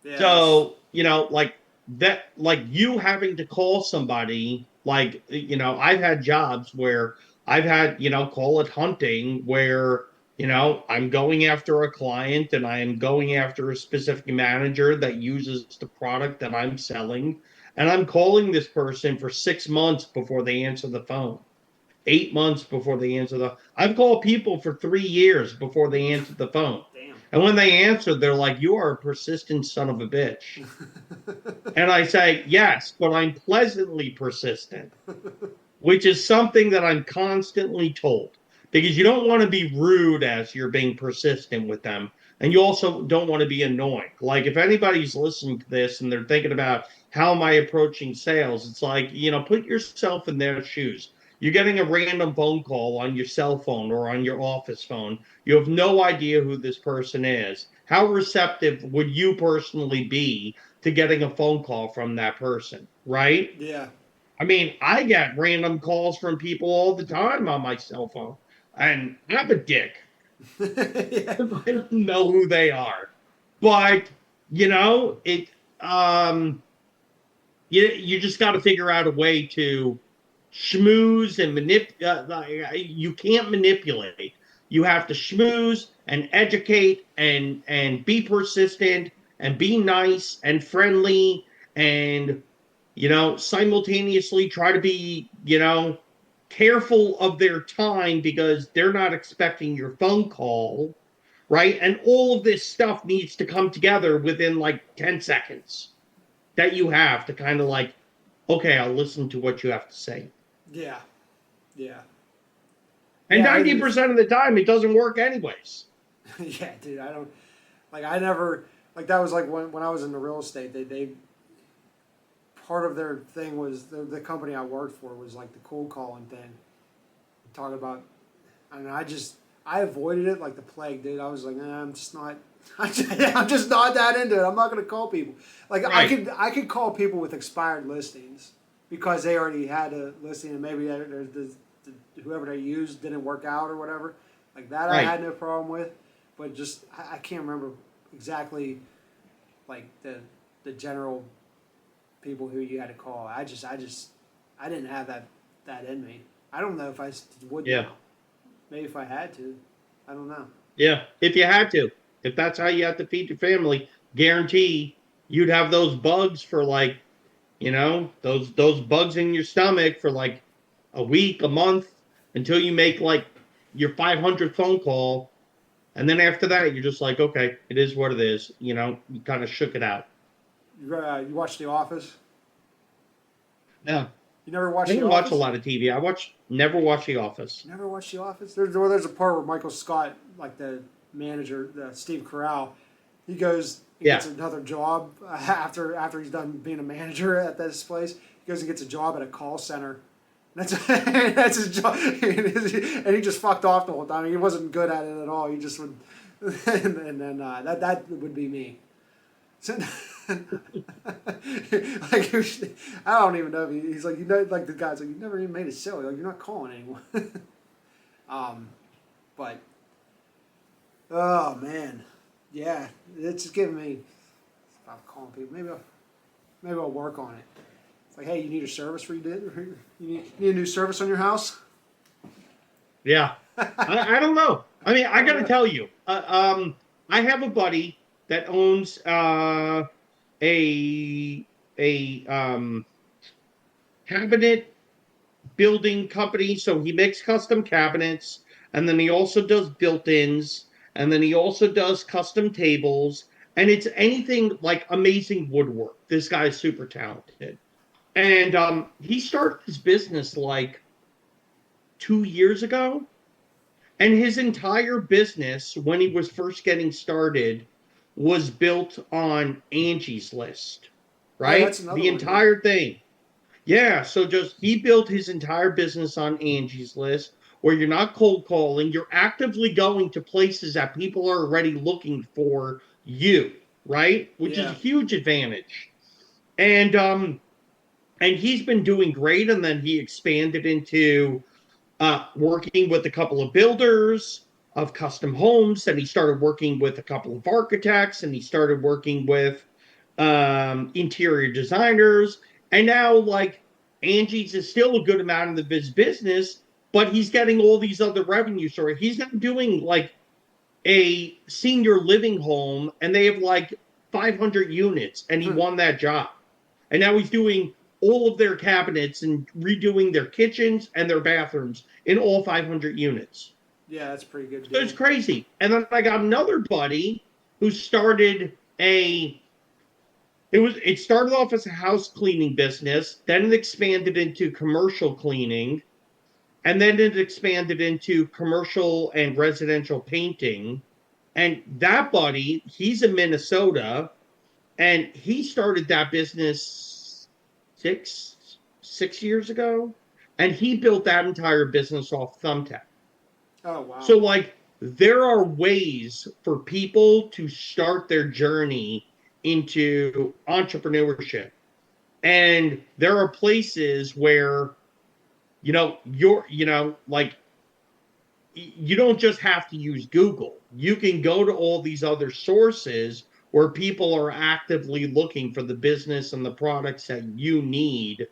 yeah, that's So, like that, like you having to call somebody, like, I've had jobs where I've had, call it hunting, where, I'm going after a client and I am going after a specific manager that uses the product that I'm selling. And I'm calling this person for 6 months before they answer the phone, 8 months before they answer the. I've called people for 3 years before they answer the phone. damn. And when they answer, they're like, "You are a persistent son of a bitch." And I say, "Yes, but I'm pleasantly persistent," which is something that I'm constantly told, because you don't want to be rude as you're being persistent with them. And you also don't want to be annoying. Like if anybody's listening to this and they're thinking about how am I approaching sales, it's like, put yourself in their shoes. You're getting a random phone call on your cell phone or on your office phone. You have no idea who this person is. How receptive would you personally be to getting a phone call from that person, right? Yeah. I mean, I get random calls from people all the time on my cell phone, and I'm a dick. Yeah. I don't know who they are, but it. Um, you just got to figure out a way to schmooze and you can't manipulate. You have to schmooze and educate and be persistent and be nice and friendly and simultaneously try to be careful of their time because they're not expecting your phone call, right? And all of this stuff needs to come together within like 10 seconds that you have to kind of like, okay, I'll listen to what you have to say. Yeah. Yeah. And Yeah. 90% of the time, it doesn't work anyways. Yeah, dude. I don't like. I never like that was like when I was in the real estate. They part of their thing was the company I worked for was like the cold calling thing. Talking about, I mean, I avoided it like the plague, dude. I was like, nah, I'm just not. I'm just not that into it. I'm not gonna call people. Like Right, I could call people with expired listings because they already had a listing and maybe whoever they used didn't work out or whatever. Like that I right. had no problem with, but just I can't remember exactly like the general people who you had to call. I didn't have that in me. I don't know if I would Yeah. now. Maybe if I had to. I don't know. Yeah. If you had to, if that's how you have to feed your family, guarantee you'd have those bugs for like, those bugs in your stomach for like a week, a month, until you make like your 500th phone call. And then after that, you're just like, okay, it is what it is. You kind of shook it out. You watch The Office? Yeah. You never I watched The don't watch a Office? lot of TV. Never watch The Office. Never watched The Office? There's a part where Michael Scott, like the manager, Steve Carell, he goes and Yeah. gets another job after he's done being a manager at this place. He goes and gets a job at a call center. That's that's his job, and he just fucked off the whole time. He wasn't good at it at all. He just would, and then that would be me. So, like I don't even know if he's like like the guy's like you never even made a sale. Like you're not calling anyone. But oh man, yeah, it's just giving me. Stop calling people. Maybe I'll work on it. It's like, hey, you need a service you need a new service on your house? Yeah. I don't know. I mean, I got to tell you, I have a buddy that owns a cabinet building company. So he makes custom cabinets, and then he also does built-ins, and then he also does custom tables, and it's anything like amazing woodwork. This guy's super talented. And he started his business like 2 years ago. And his entire business, when he was first getting started, was built on Angie's List, Oh, that's right? another The one. Yeah. entire thing. Yeah, so just he built his entire business on Angie's List, where you're not cold calling, you're actively going to places that people are already looking for you, right? Which is a Yeah. huge advantage. And he's been doing great, and then he expanded into working with a couple of builders of custom homes. And he started working with a couple of architects, and he started working with interior designers. And now, like, Angie's is still a good amount of his business, but he's getting all these other revenue sources. He's not doing like a senior living home, and they have like 500 units, and he won that job. And now he's doing all of their cabinets and redoing their kitchens and their bathrooms in all 500 units. Yeah, that's a pretty good So it's deal. crazy. And then I got another buddy who started it started off as a house cleaning business, then it expanded into commercial cleaning, and then it expanded into commercial and residential painting. And that buddy, he's in Minnesota, and he started that business six years ago, and he built that entire business off Thumbtack. Oh wow. So like there are ways for people to start their journey into entrepreneurship, and there are places where like you don't just have to use Google. You can go to all these other sources where people are actively looking for the business and the products that you need,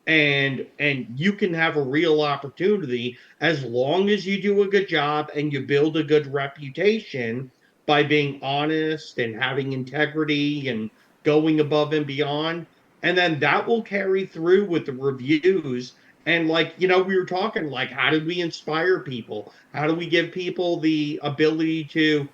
and you can have a real opportunity as long as you do a good job and you build a good reputation by being honest and having integrity and going above and beyond. And then that will carry through with the reviews. And like, we were talking like, how do we inspire people? How do we give people the ability to,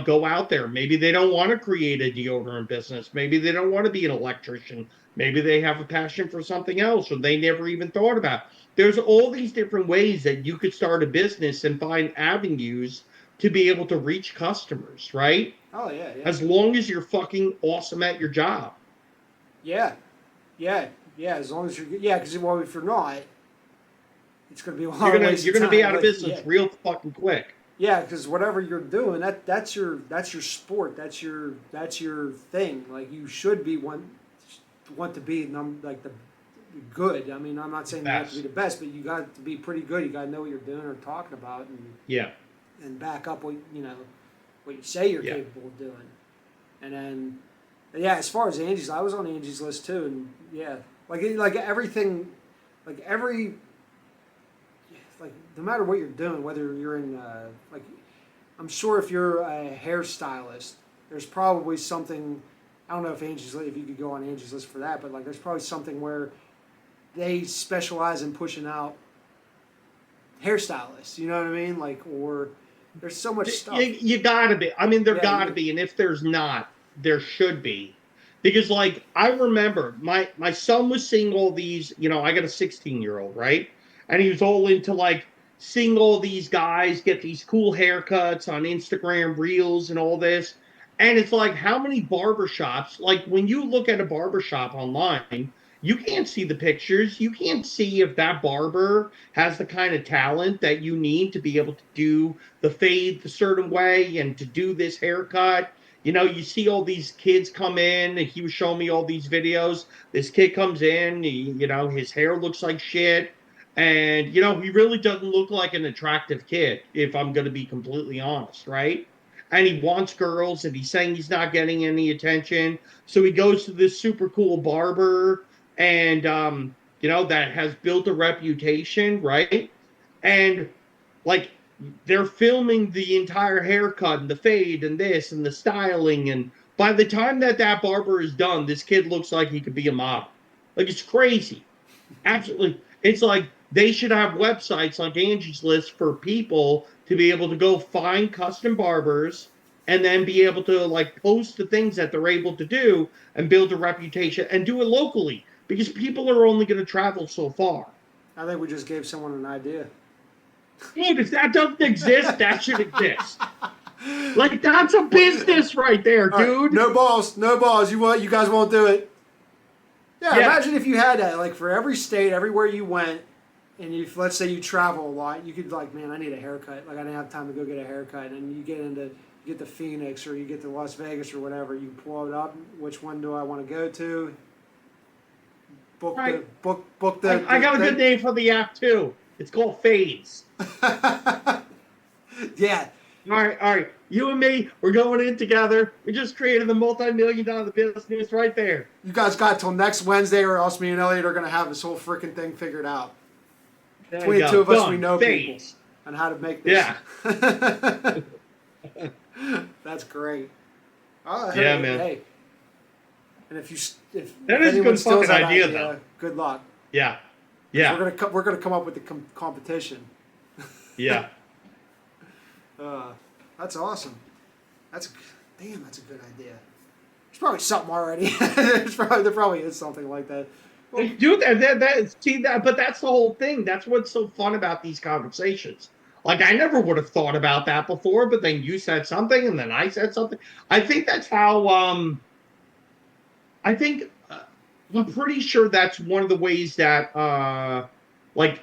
go out there? Maybe they don't want to create a deodorant business. Maybe they don't want to be an electrician. Maybe they have a passion for something else or they never even thought about. There's all these different ways that you could start a business and find avenues to be able to reach customers, right? Oh yeah, yeah. As long as you're fucking awesome at your job. Yeah. Yeah. Yeah. As long as you're because well, if you're not, it's gonna be a lot of waste You're of gonna be time. out of But yeah. business real fucking quick. Yeah, because whatever you're doing, that's your sport. That's your thing. Like you should be want to be like the good. I mean, I'm not saying you have to be Best. the best, but you got to be pretty good. You got to know what you're doing or talking about, Yeah. and back up what you say you're Yeah. capable of doing. And then, yeah, as far as Angie's, I was on Angie's List too, and yeah, like everything, like every no matter what you're doing, whether you're in like, I'm sure if you're a hairstylist, there's probably something. I don't know if if you could go on Angie's List for that, but like, there's probably something where they specialize in pushing out hairstylists. You know what I mean? Like, or there's so much stuff. You gotta be. I mean, there Yeah, gotta be, and if there's not, there should be, because like I remember my son was seeing all these. You know, I got a 16-year-old, right, and he was all into like seeing all these guys get these cool haircuts on Instagram Reels and all this, and it's like how many barbershops? Like when you look at a barbershop online. You can't see the pictures. You can't see if that barber has the kind of talent that you need to be able to do the fade the certain way and to do this haircut. You know, you see all these kids come in, and he was showing me all these videos. This kid comes in, his hair looks like shit. And, he really doesn't look like an attractive kid, if I'm going to be completely honest, right? And he wants girls, and he's saying he's not getting any attention. So he goes to this super cool barber, and, that has built a reputation, right? And, like, they're filming the entire haircut and the fade and this and the styling, and by the time that barber is done, this kid looks like he could be a model. Like, it's crazy. Absolutely. It's like they should have websites like Angie's List for people to be able to go find custom barbers and then be able to like post the things that they're able to do and build a reputation and do it locally, because people are only going to travel so far. I think we just gave someone an idea. Dude, if that doesn't exist, that should exist. Like, that's a business right there, dude. Right, no balls. You guys won't do it. Yeah, imagine if you had that, like, for every state, everywhere you went, and let's say you travel a lot, you could, like, man, I need a haircut. Like, I didn't have time to go get a haircut. And you get to Phoenix or you get to Las Vegas or whatever. You pull it up. Which one do I want to go to? Book the. I got a good name for the app, too. It's called Fades. Yeah. All right. You and me, we're going in together. We just created a multi-million-dollar business right there. You guys got till next Wednesday, or else me and Elliot are going to have this whole freaking thing figured out. Between the two of us, we know people on how to make this. Yeah. That's great. Yeah, man. Hey. And if that is a good fucking idea, though. Good luck. Yeah. We're gonna come up with the competition. Yeah. That's awesome. That's a good idea. There's probably something already. there probably is something like that. Well, dude, but that's the whole thing. That's what's so fun about these conversations. Like, I never would have thought about that before, but then you said something, and then I said something. I think that's how. I'm pretty sure that's one of the ways that like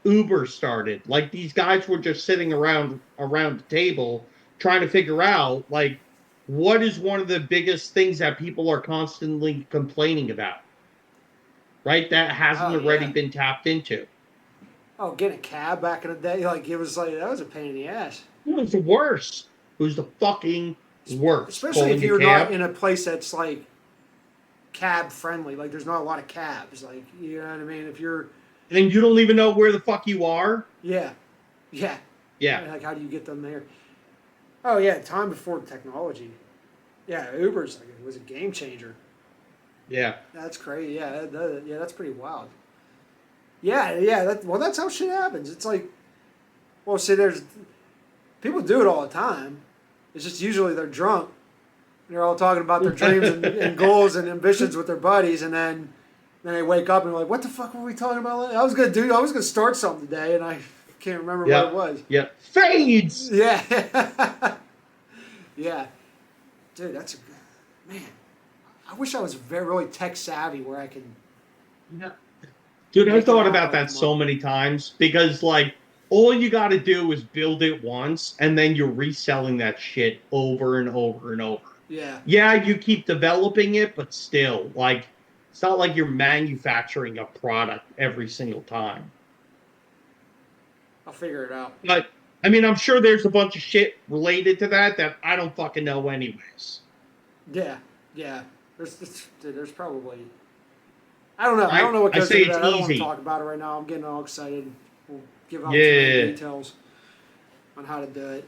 Uber started. Like, these guys were just sitting around the table trying to figure out, like, what is one of the biggest things that people are constantly complaining about, right? That hasn't already been tapped into. Oh, getting a cab back in the day, like, it was like, that was a pain in the ass. It was the worst. It was the fucking worst. Especially if you're not in a place that's like cab friendly. Like, there's not a lot of cabs. Like, you know what I mean? If you're... And you don't even know where the fuck you are? Yeah. Like, how do you get them there? Oh, yeah, time before technology. Yeah, Uber's, like, it was a game changer. Yeah. That's crazy. Yeah, that's pretty wild. Yeah. That's how shit happens. It's like, well, see, there's... People do it all the time. It's just usually they're drunk. They're all talking about their dreams and goals and ambitions with their buddies, and then they wake up and they're like, what the fuck were we talking about? I was gonna start something today, and I can't remember what it was. Yeah. Fades! Yeah. Yeah. Dude, that's a good... Man, I wish I was really tech savvy where I can... Yeah. Dude, I've thought about that so many times, because, like, all you got to do is build it once, and then you're reselling that shit over and over and over. Yeah. Yeah, you keep developing it, but still, like, it's not like you're manufacturing a product every single time. I'll figure it out. But, I mean, I'm sure there's a bunch of shit related to that I don't fucking know anyways. Yeah. There's probably... I don't know. I don't know what goes into that. I don't want to talk about it right now. I'm getting all excited. we'll give out too many details on how to do it.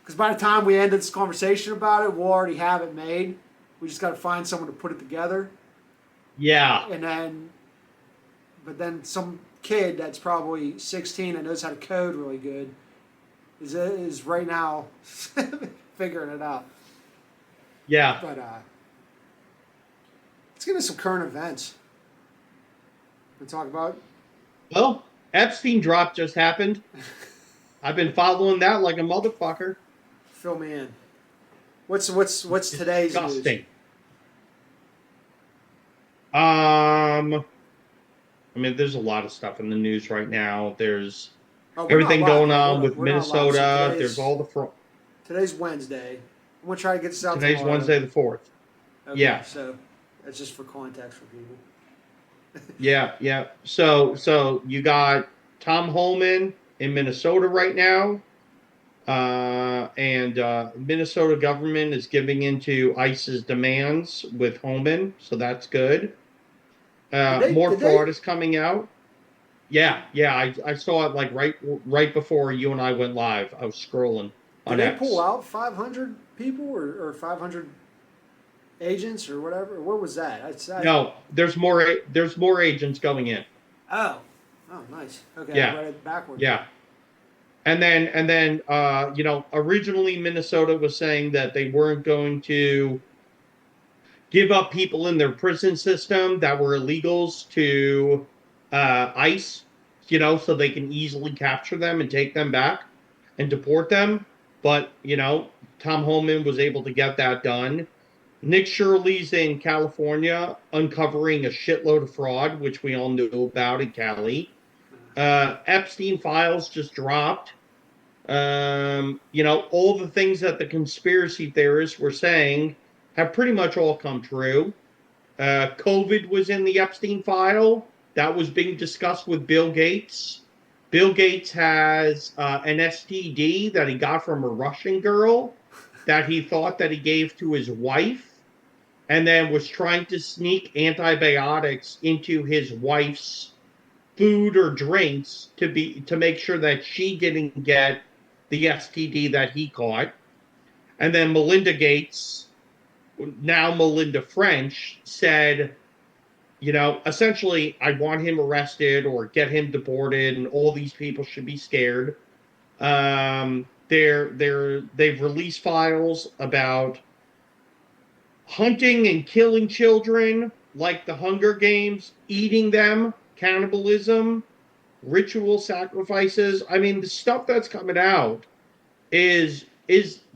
Because by the time we end this conversation about it, we'll already have it made. We just got to find someone to put it together. Yeah. But then some kid that's probably 16 that knows how to code really good is right now figuring it out. Yeah. But let's get into some current events to talk about. Well, Epstein drop just happened. I've been following that like a motherfucker. Fill me in. What's today's Disgusting. news? I mean, there's a lot of stuff in the news right now. There's Oh, everything going on with Minnesota. There's all the today's Wednesday. I'm gonna try to get this out Today's tomorrow. Wednesday the 4th. Okay, Yeah. So that's just for context for people. Yeah. So you got Tom Holman in Minnesota right now. And Minnesota government is giving into ICE's demands with Holman, so that's good. More fraud is coming out. Yeah. I saw it like right before you and I went live. I was scrolling on Did they X. pull out 500 people or 500 agents or whatever? What was that? No, there's more agents going in. Oh, nice. Okay, Yeah. I read it backwards. Yeah. And then originally Minnesota was saying that they weren't going to give up people in their prison system that were illegals to ICE, so they can easily capture them and take them back and deport them. But, Tom Holman was able to get that done. Nick Shirley's in California uncovering a shitload of fraud, which we all knew about in Cali. Epstein files just dropped. All the things that the conspiracy theorists were saying have pretty much all come true. COVID was in the Epstein file. That was being discussed with Bill Gates. Bill Gates has an STD that he got from a Russian girl that he thought that he gave to his wife, and then was trying to sneak antibiotics into his wife's food or drinks to make sure that she didn't get the STD that he caught. And then Melinda Gates, now Melinda French, said, essentially, I want him arrested or get him deported, and all these people should be scared. They've released files about hunting and killing children, like the Hunger Games, eating them, cannibalism, ritual sacrifices. I mean, the stuff that's coming out is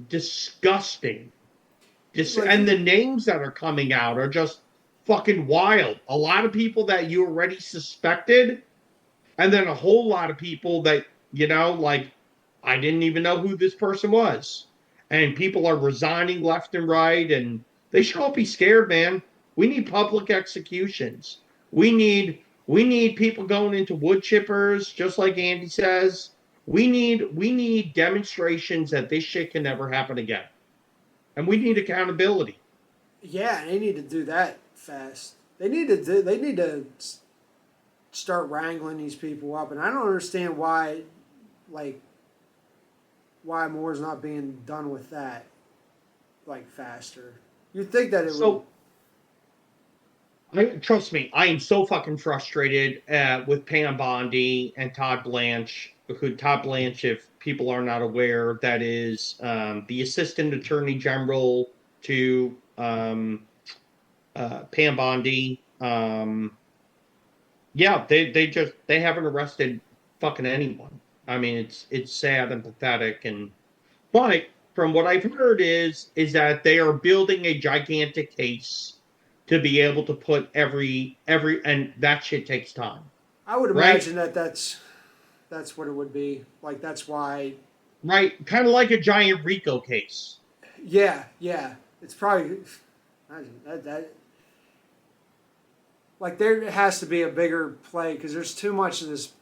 disgusting. And the names that are coming out are just fucking wild. A lot of people that you already suspected, and then a whole lot of people that, I didn't even know who this person was. And people are resigning left and right, and they should all be scared, man. We need public executions. We need people going into wood chippers, just like Andy says. We need demonstrations that this shit can never happen again. And we need accountability. Yeah, they need to do that fast. They need to start wrangling these people up, and I don't understand why more is not being done with that faster. You'd think that it would. Trust me, I am so fucking frustrated with Pam Bondi and Todd Blanche. Todd Blanche, if people are not aware, that is the Assistant Attorney General to Pam Bondi. They haven't arrested fucking anyone. I mean, it's sad and pathetic, but from what I've heard is that they are building a gigantic case to be able to put every and that shit takes time. I would imagine that's what it would be. That's why. Right, kind of like a giant RICO case. Yeah. It's probably that. There has to be a bigger play because there's too much of this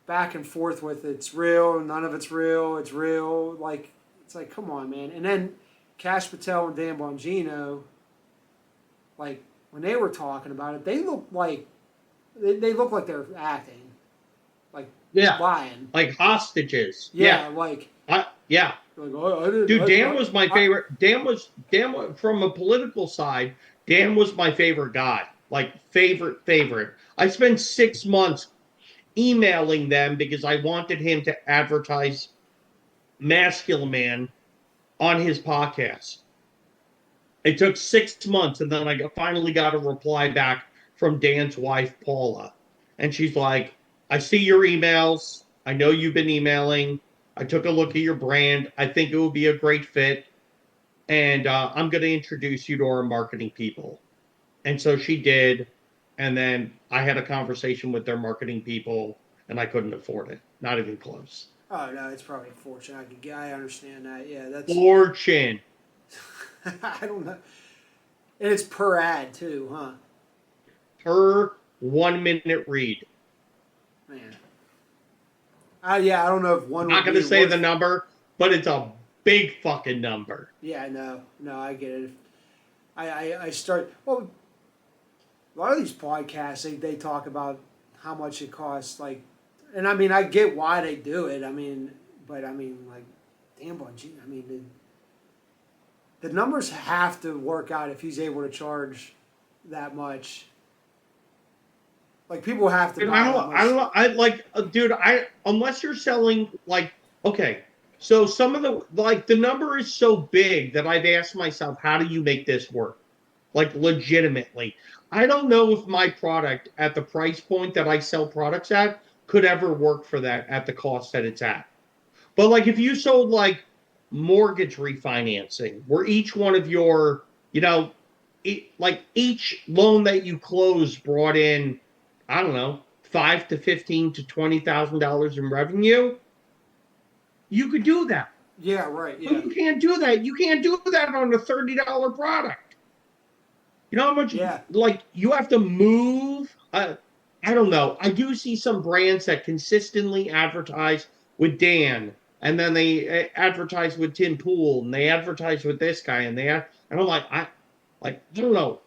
back and forth with it's real, none of it's real, it's real. It's come on, man. And then Cash Patel and Dan Bongino, when they were talking about it, they look like they're acting. Yeah. lying. Like hostages. Yeah, like, Yeah. like oh, I didn't. Dude, Dan was my favorite. Dan was from a political side. Dan was my favorite guy. Like favorite. I spent 6 months emailing them because I wanted him to advertise Masculine Man on his podcast. It took 6 months, and then finally got a reply back from Dan's wife, Paula. And she's like, I see your emails. I know you've been emailing. I took a look at your brand. I think it would be a great fit. And I'm going to introduce you to our marketing people. And so she did. And then I had a conversation with their marketing people, and I couldn't afford it. Not even close. Oh no, it's probably a fortune. I understand that. Yeah, that's. Fortune. I don't know. And it's per ad too, huh? Per 1 minute read. Man. Yeah, I don't know if one. I'm not going to say the number, but it's a big fucking number. Yeah, no, I get it. I start. Well, a lot of these podcasts they talk about how much it costs. Like, and I mean, I get why they do it. I mean, but I mean, like, damn, Bungie. I mean, the numbers have to work out if he's able to charge that much. Like, people have to. Dude, I don't know. I like, dude. Unless you're selling like, okay. So some of the number is so big that I've asked myself, how do you make this work? Like legitimately. I don't know if my product at the price point that I sell products at could ever work for that at the cost that it's at. But like if you sold like mortgage refinancing, where each one of your, like each loan that you closed brought in, I don't know, five to $15,000 to $20,000 in revenue, you could do that. Yeah, right. Yeah. But you can't do that. You can't do that on a $30 product. You know how much? Yeah. Like you have to move. I don't know. I do see some brands that consistently advertise with Dan, and then they advertise with Tim Pool, and they advertise with this guy, and and I'm like, I don't know.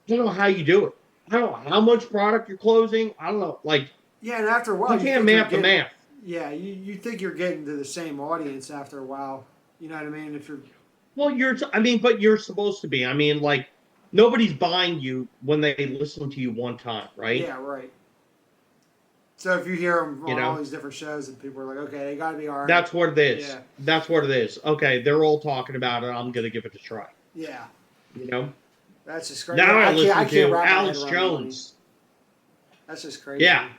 I don't know how you do it. I don't know how much product you're closing. I don't know. Like, Yeah, and after a while, you can't map the math. Yeah, you think you're getting to the same audience after a while. You know what I mean? If you're. Well, but you're supposed to be. I mean, like, nobody's buying you when they listen to you one time, right? Yeah, right. So if you hear them You on all know? these different shows, and people are like, okay, they got to be all right. That's what it is. Yeah. That's what it is. Okay, they're all talking about it. I'm gonna give it a try. Yeah. You know. That's just crazy. Now I listen I can't to wrap my head Alex around Jones. That's just crazy. Yeah,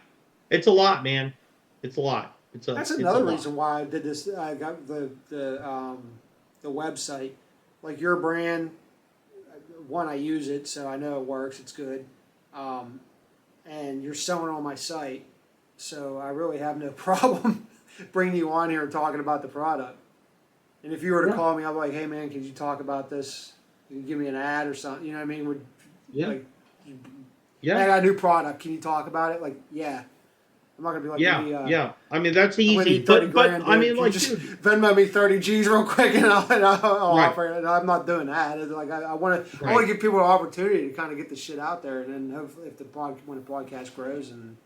it's a lot, man. It's a lot. That's another reason why I did this. I got the website, like your brand. One, I use it, so I know it works. It's good, and you're selling on my site, so I really have no problem bringing you on here and talking about the product. And if you were to call me, I'm like, hey man, could you talk about this? Can you give me an ad or something? You know what I mean? Like, Yeah. I got a new product. Can you talk about it? Like, yeah. I'm not gonna be like, yeah. I mean, that's easy. But grand, I mean, Can like, just dude. Venmo me 30 G's real quick, and I'll Right. offer it. I'm not doing that. It's like I want to give people an opportunity to kind of get the shit out there, and then hopefully, if when the podcast grows, and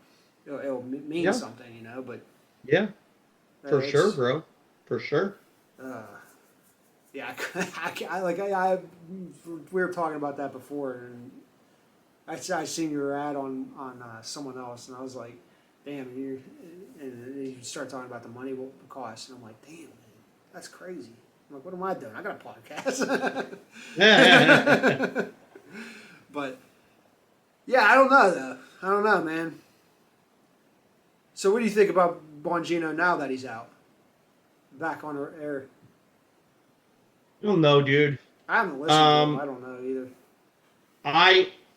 it'll mean something, you know. But yeah, for sure, bro, for sure. Yeah, we were talking about that before, and I seen your ad on someone else, and I was like, damn, and you start talking about the money will cost, and I'm like, damn, man, that's crazy. I'm like, what am I doing? I got a podcast. But yeah, I don't know though. I don't know, man. So what do you think about Bongino now that he's out, back on air? I don't know, dude. I haven't listened to him. I don't know either.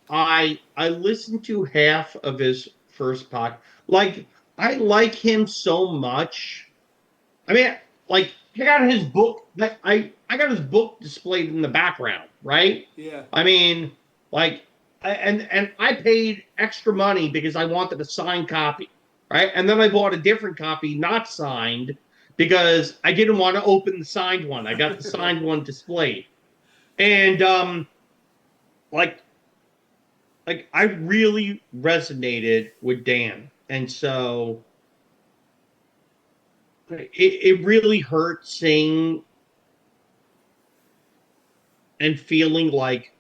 I listened to half of his first pod. Like, I like him so much. I mean, like, I got his book. I got his book displayed in the background, right? Yeah. I mean, like, and I paid extra money because I wanted a signed copy, right? And then I bought a different copy, not signed, because I didn't want to open the signed one. I got the signed one displayed, and like I really resonated with Dan, and so it really hurt seeing and feeling like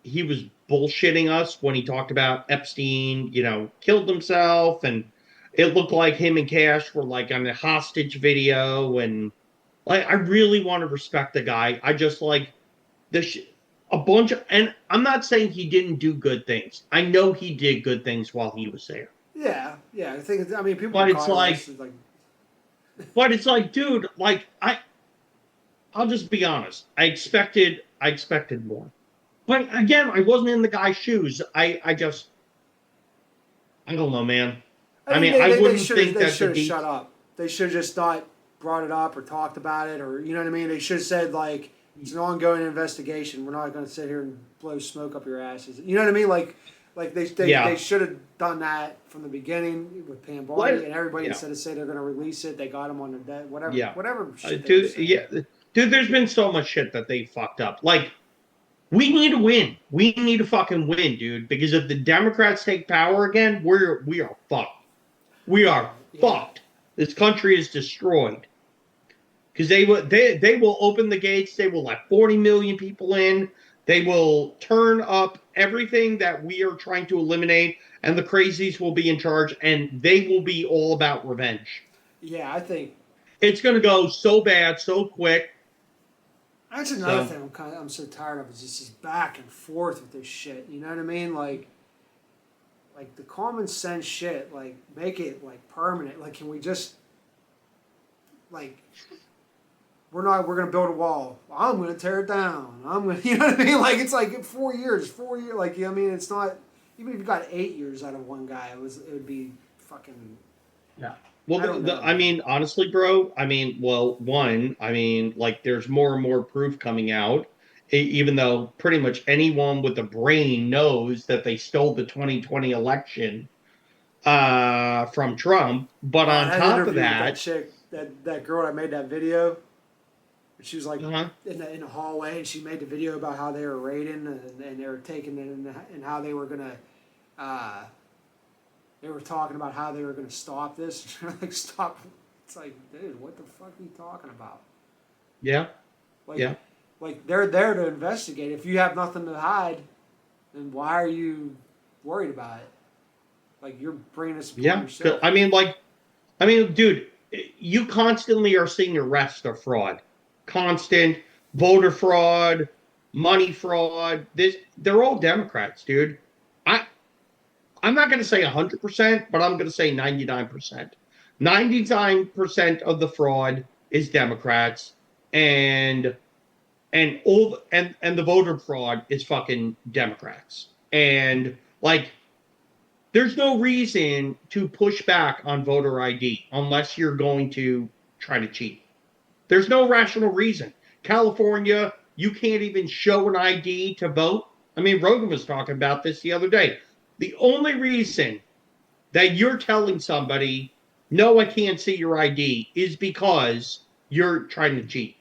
he was bullshitting us when he talked about Epstein, killed himself, and it looked like him and Cash were like on a hostage video, and like I really want to respect the guy. I just like this a bunch of, and I'm not saying he didn't do good things. I know he did good things while he was there. Yeah, yeah. I mean, people But get it's caught like, arrested. Like, dude, like I'll just be honest. I expected more. But again, I wasn't in the guy's shoes. I don't know, man. I I mean, mean, I they wouldn't should think that the have shut deep. up. They should have just not brought it up or talked about it, or you know what I mean. They should have said like it's an ongoing investigation. We're not going to sit here and blow smoke up your asses. You know what I mean? Like they Yeah. should have done that from the beginning with Pam Barney What? and everybody. Yeah. Instead of say they're going to release it, they got him on their dead. Yeah. Whatever shit they were Dude. saying. Yeah. Dude, there's been so much shit that they fucked up. Like, we need to win. We need to fucking win, dude. Because if the Democrats take power again, we are fucked. We are Yeah. fucked. This country is destroyed. Because they will open the gates. They will let 40 million people in. They will turn up everything that we are trying to eliminate, and the crazies will be in charge, and they will be all about revenge. Yeah, I think It's going to go so bad, so quick. that's another So, thing I'm so tired of is just this back and forth with this shit. You know what I mean? Like the common sense shit. Like make it like permanent. Like can we just like we're gonna build a wall. I'm gonna tear it down. I'm gonna you know what I mean? Like it's like 4 years. Like I mean it's not even if you got 8 years out of one guy, it would be fucking. yeah. I Well, don't know, I man. mean, honestly, bro, I mean, well, one, I mean, like, there's more and more proof coming out, even though pretty much anyone with a brain knows that they stole the 2020 election from Trump. But Oh, on that top of interview with that that, chick, that girl that made that video. She was like uh in the hallway, and she made the video about how they were raiding and they were taking it and how they were gonna. Uh, they were talking about how they were gonna stop this. Like stop. It's like, dude, what the fuck are you talking about? yeah, Like, yeah, like they're there to investigate. If you have nothing to hide, then why are you worried about it? Like you're bringing this upon yeah. 'Cause, yourself. dude, you constantly are seeing arrests of fraud, constant voter fraud, money fraud. They're all Democrats, dude. I I'm not going to say 100%, but I'm going to say 99%. 99% of the fraud is Democrats, and and the voter fraud is fucking Democrats. And like, there's no reason to push back on voter ID unless you're going to try to cheat. There's no rational reason. California, you can't even show an ID to vote. I mean, Rogan was talking about this the other day. The only reason that you're telling somebody, no, I can't see your ID, is because you're trying to cheat.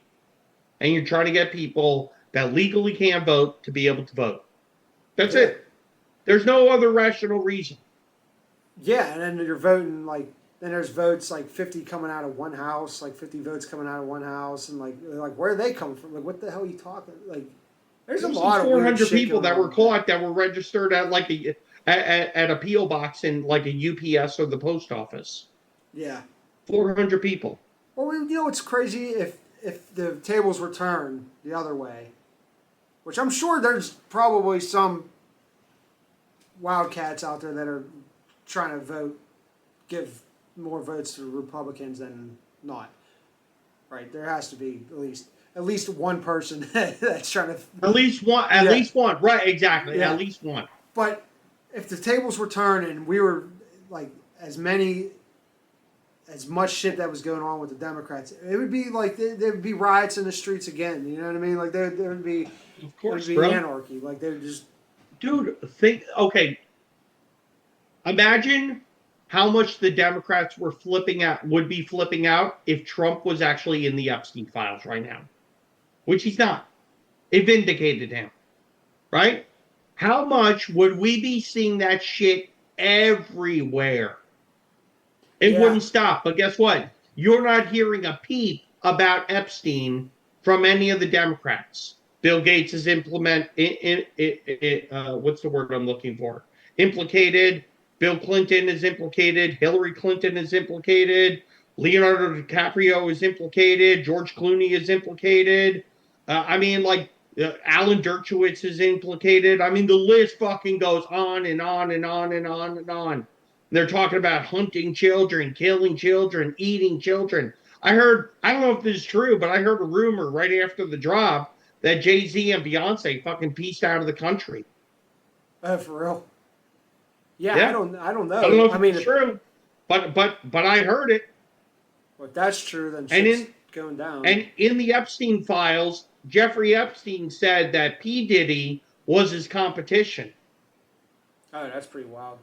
And you're trying to get people that legally can't vote to be able to vote. That's Yeah. it. There's no other rational reason. Yeah, and then you're voting like then there's votes like 50 coming out of one house, like 50 votes coming out of one house, and like where are they coming from? Like what the hell are you talking? Like there's a There's lot of weird 400 shit people going that on were with that. caught that were registered at like at a PO box in like a UPS or the post office. Yeah. 400 people. Well, you know what's crazy if the tables were turned the other way, which I'm sure there's probably some wildcats out there that are trying to give more votes to Republicans than not. Right? There has to be at least one person that's trying to. At least one. At Yeah, least one. Right. Exactly. At yeah. least one. But if the tables were turned and we were like as much shit that was going on with the Democrats, it would be like there would be riots in the streets again. You know what I mean? Like there would be Of there would course, be bro. anarchy. Like they would just. Dude, think. Okay. Imagine how much the Democrats would be flipping out if Trump was actually in the Epstein files right now, which he's not. It vindicated him, right? How much would we be seeing that shit everywhere? It Yeah. wouldn't stop. But guess what? You're not hearing a peep about Epstein from any of the Democrats. Bill Gates is what's the word I'm looking for? Implicated. Bill Clinton is implicated. Hillary Clinton is implicated. Leonardo DiCaprio is implicated. George Clooney is implicated. I mean, like Alan Dershowitz is implicated. I mean, the list fucking goes on and on and on and on and on. They're talking about hunting children, killing children, eating children. I don't know if this is true, but I heard a rumor right after the drop that Jay-Z and Beyonce fucking pieced out of the country. For real. Yeah, Yeah. I don't I don't know. know I if mean, it's true, but I heard it. if that's true, then And shit's in going down. and in the Epstein files, Jeffrey Epstein said that P. Diddy was his competition. Oh, that's pretty wild.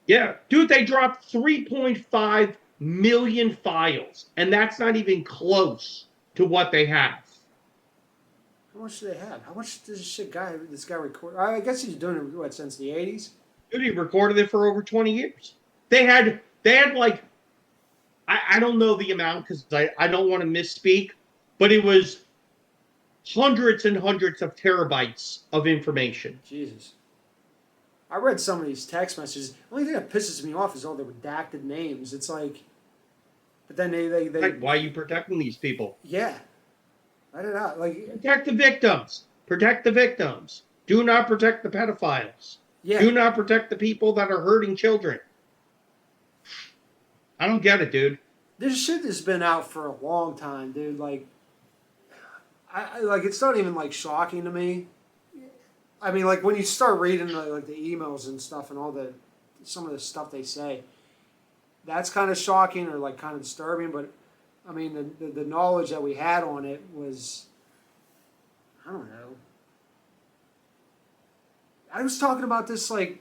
Yeah, dude, they dropped 3.5 million files, and that's not even close to what they have. How much do they have? How much does this guy record? I guess he's doing it what since the '80s. Dude, he recorded it for over 20 years. They had like I don't know the amount because I don't want to misspeak, but it was hundreds and hundreds of terabytes of information. Jesus. I read some of these text messages. The only thing that pisses me off is all the redacted names. It's like, but then they Like, why are you protecting these people? yeah, let it out. Like, Protect the victims. Protect the victims. Do not protect the pedophiles. yeah, Do not protect the people that are hurting children. I don't get it, dude. this shit has been out for a long time, dude. Like, I like it's not even like shocking to me. I mean, like when you start reading the emails and stuff and all some of the stuff they say, that's kind of shocking or like kind of disturbing. But I mean, the knowledge that we had on it was, I don't know. I was talking about this like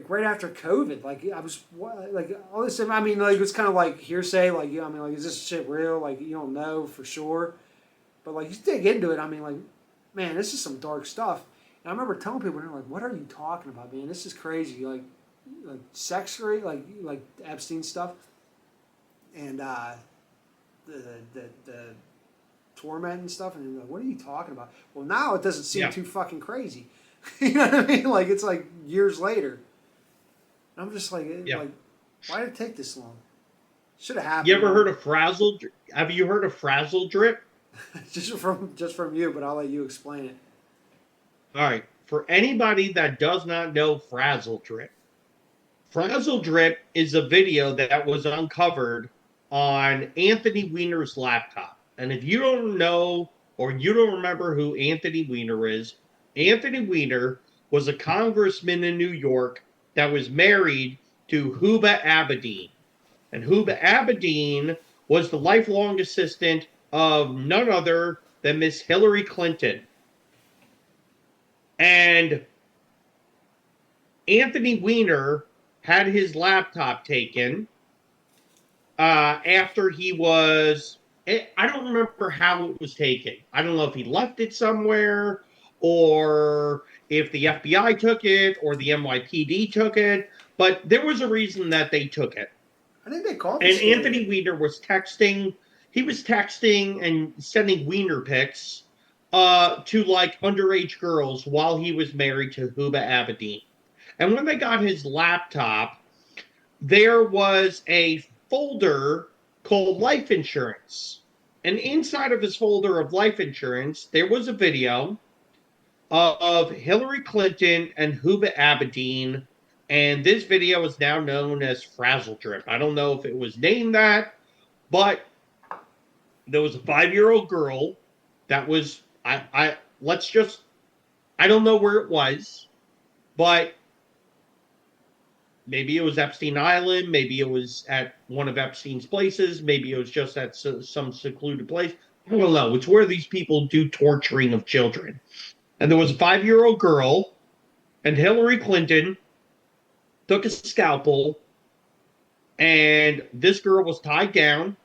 right after COVID. Like I was like all this. I mean, like it was kind of like hearsay. Like I mean, like is this shit real? Like you don't know for sure. But like you dig into it. I mean, like man, this is some dark stuff. And I remember telling people, they're like, "What are you talking about, man? This is crazy. Like sex rate, like Epstein stuff, and the torment and stuff." And they're like, "What are you talking about?" Well, now it doesn't seem too fucking crazy. You know what I mean? Like it's like years later. And I'm just like, like, why did it take this long? Should have happened. You ever heard of frazzle? Have you heard of frazzle drip? just from you, but I'll let you explain it. All right. For anybody that does not know frazzle drip is a video that was uncovered on Anthony Weiner's laptop. And if you don't know or you don't remember who Anthony Weiner is, Anthony Weiner was a congressman in New York that was married to Huba Abedin. And Huba Abedin was the lifelong assistant of none other than Miss Hillary Clinton. And Anthony Weiner had his laptop taken after he was, I don't remember how it was taken. I don't know if he left it somewhere or if the FBI took it or the NYPD took it, but there was a reason that they took it. I think they called And Anthony Weiner was texting. He was texting and sending Weiner pics to like underage girls while he was married to Huba Abedin. And when they got his laptop, there was a folder called life insurance. And inside of his folder of life insurance, there was a video of Hillary Clinton and Huba Abedin. And this video is now known as Frazzle Drip. I don't know if it was named that, but there was a 5-year-old girl that was, I don't know where it was, but maybe it was Epstein Island, maybe it was at one of Epstein's places, maybe it was just at some secluded place. I don't know. It's where these people do torturing of children. And there was a 5-year-old girl, and Hillary Clinton took a scalpel, and this girl was tied down,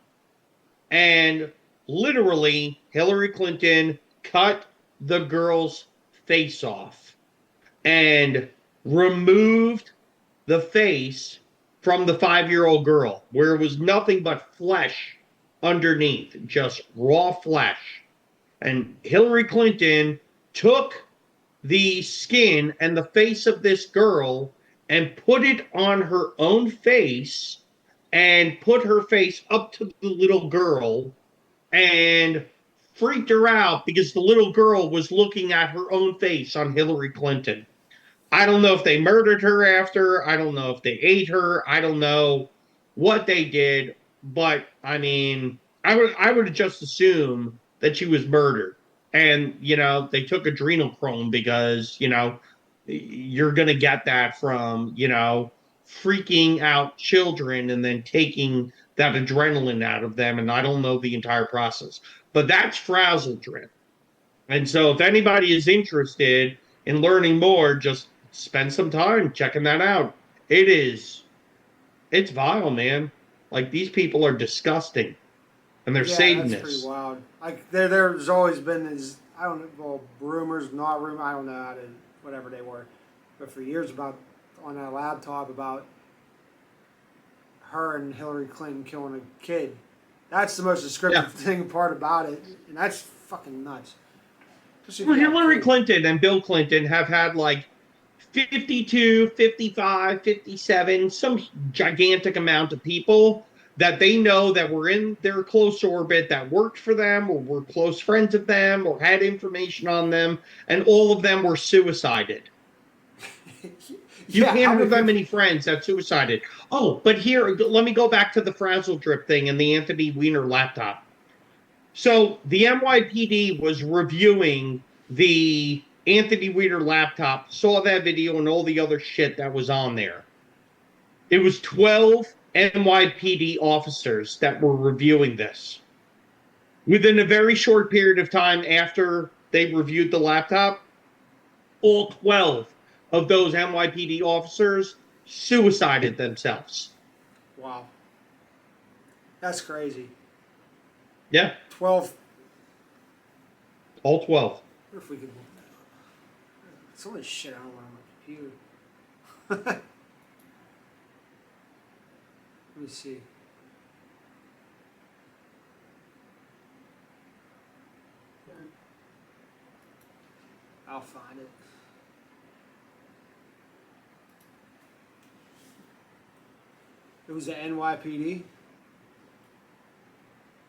and literally Hillary Clinton cut the girl's face off and removed the face from the 5-year-old girl, where it was nothing but flesh underneath, just raw flesh. And Hillary Clinton took the skin and the face of this girl and put it on her own face and put her face up to the little girl and freaked her out because the little girl was looking at her own face on Hillary Clinton. I don't know if they murdered her after. I don't know if they ate her. I don't know what they did, but I mean, I would just assume that she was murdered. And they took adrenochrome because you're gonna get that from freaking out children and then taking that adrenaline out of them. And I don't know the entire process, but that's frazzle drip. And so if anybody is interested in learning more, just spend some time checking that out. It's vile, man. Like these people are disgusting and they're Yeah, that's pretty Satanists. wild. Like there's always been these, I don't know, well, rumors, not rumors, I don't know how to, whatever they were, but for years about on that laptop about her and Hillary Clinton killing a kid. That's the most descriptive Yeah. thing part about it, and that's fucking nuts. Well, Hillary Clinton and Bill Clinton have had like 52, 55, 57, some gigantic amount of people that they know that were in their close orbit that worked for them or were close friends of them or had information on them, and all of them were suicided. You Yeah, can't have that many friends that suicided. Oh, but here, let me go back to the frazzle drip thing and the Anthony Weiner laptop. So the NYPD was reviewing the Anthony Weiner laptop, saw that video and all the other shit that was on there. It was 12 NYPD officers that were reviewing this. Within a very short period of time after they reviewed the laptop, all 12 of those NYPD officers suicided themselves. Wow. That's crazy. Yeah. 12. All 12. What if we could look that up? So much shit I don't want on my computer. Let me see. I'll find it. It was the NYPD.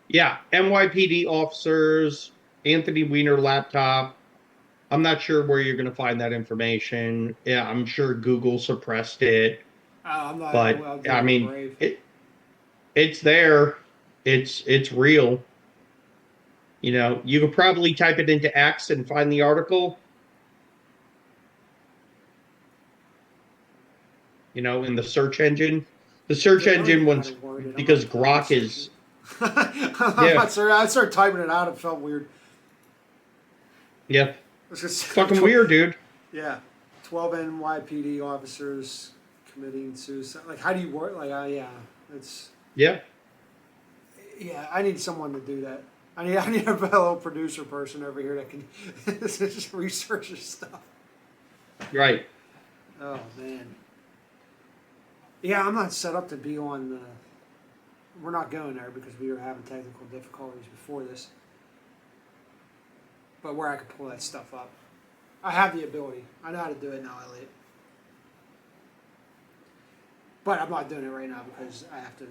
Yeah, NYPD officers, Anthony Weiner laptop. I'm not sure where you're going to find that information. Yeah, I'm sure Google suppressed it, I'm not. but I'll I mean, brave. it's there. It's real. You could probably type it into X and find the article. In the search engine. The search Yeah, I don't even engine know how once to word it. because I'm not Grok is I'm sorry. I started typing it out. It felt weird. yeah, It's just fucking weird, dude. Yeah, 12 NYPD officers committing suicide. Like, how do you work? Like, yeah, it's Yeah. yeah. I need someone to do that. I need a little producer person over here that can just research this stuff. Right. Oh man. Yeah, I'm not set up to be on the. We're not going there because we were having technical difficulties before this. But where I could pull that stuff up. I have the ability. I know how to do it now, Elliot. But I'm not doing it right now because I have to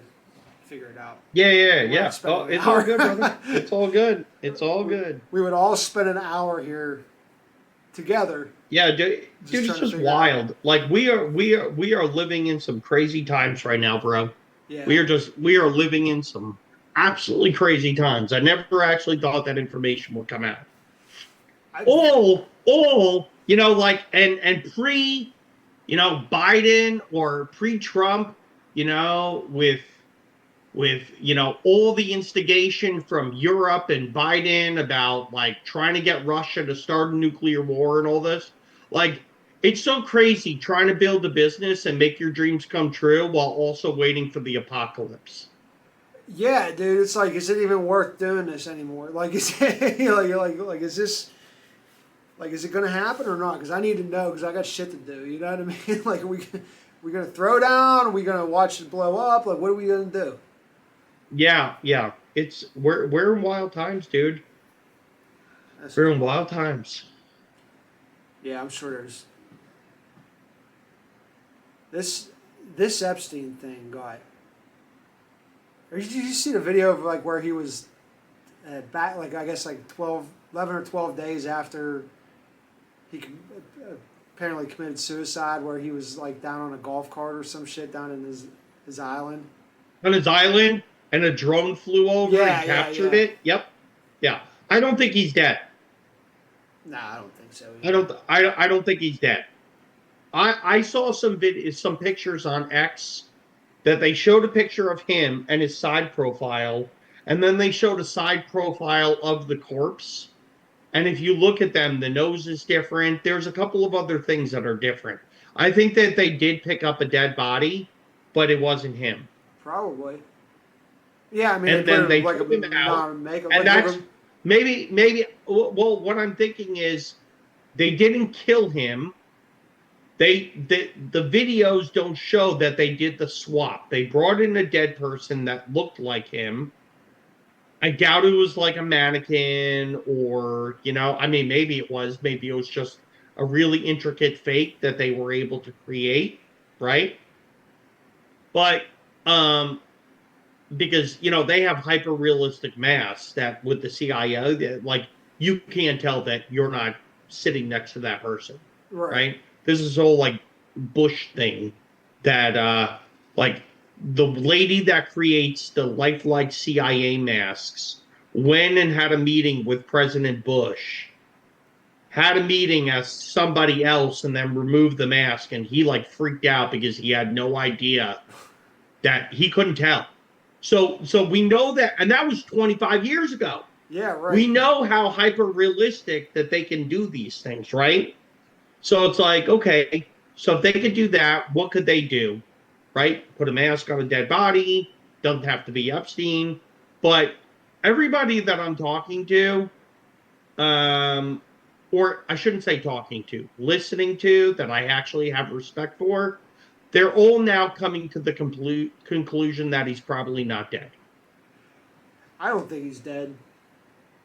figure it out. Yeah. Oh, it's all good, brother. It's all good. It's all good. We would all spend an hour here together. Yeah, dude, it's just wild. Like we are living in some crazy times right now, bro. Yeah. We are living in some absolutely crazy times. I never actually thought that information would come out. All, like and pre, Biden or pre-Trump, with all the instigation from Europe and Biden about like trying to get Russia to start a nuclear war and all this. Like it's so crazy trying to build a business and make your dreams come true while also waiting for the apocalypse. Yeah, dude, it's like, is it even worth doing this anymore? Like, is it, is this, like, is it gonna happen or not? Because I need to know because I got shit to do. You know what I mean? Like, We gonna throw down? Are we gonna watch it blow up? Like, what are we gonna do? Yeah, yeah. We're in wild times, dude. That's We're in wild. wild times. Yeah, I'm sure there's this this Epstein thing got. Or did you see the video of like where he was back, like I guess like 12, 11 or 12 days after he apparently committed suicide, where he was like down on a golf cart or some shit down in his island. On his island, and a drone flew over Yeah, and yeah, captured yeah. it. Yep. Yeah. I don't think he's dead. Nah, I don't think so. I Either. don't. I don't think he's dead. I saw some pictures on X that they showed a picture of him and his side profile, and then they showed a side profile of the corpse. And if you look at them, the nose is different. There's a couple of other things that are different. I think that they did pick up a dead body, but it wasn't him. Probably. Yeah, I mean they And put then him they like a took him out, non-makeup, and like that's maybe. Well, what I'm thinking is they didn't kill him. The videos don't show that they did the swap. They brought in a dead person that looked like him. I doubt it was like a mannequin, or I mean, maybe it was just a really intricate fake that they were able to create, right? But um because they have hyper realistic masks that with the CIA, that like you can't tell that you're not sitting next to that person, right. right? This is whole like Bush thing that like the lady that creates the lifelike CIA masks went and had a meeting with President Bush, had a meeting as somebody else, and then removed the mask, and he like freaked out because he had no idea that he couldn't tell. So we know that, and that was 25 years ago. Yeah, We right. know how hyper realistic that they can do these things, right? So it's like, okay, so if they could do that, what could they do? Right? Put a mask on a dead body, doesn't have to be Epstein. But everybody that I'm talking to, um, or I shouldn't say talking to, listening to, that I actually have respect for, they're all now coming to the conclusion that he's probably not dead. I don't think he's dead.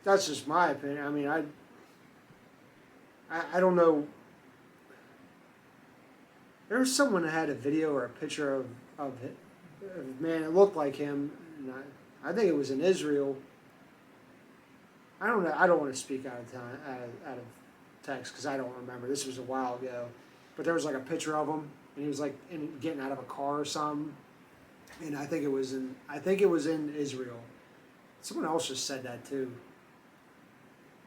That's just my opinion. I mean, I don't know. There was someone that had a video or a picture of a man that looked like him, and I think it was in Israel. I don't know. I don't want to speak out of time, out of text, because I don't remember. This was a while ago, but there was like a picture of him, and he was like getting out of a car or something, and I think it was in Israel. Someone else just said that too.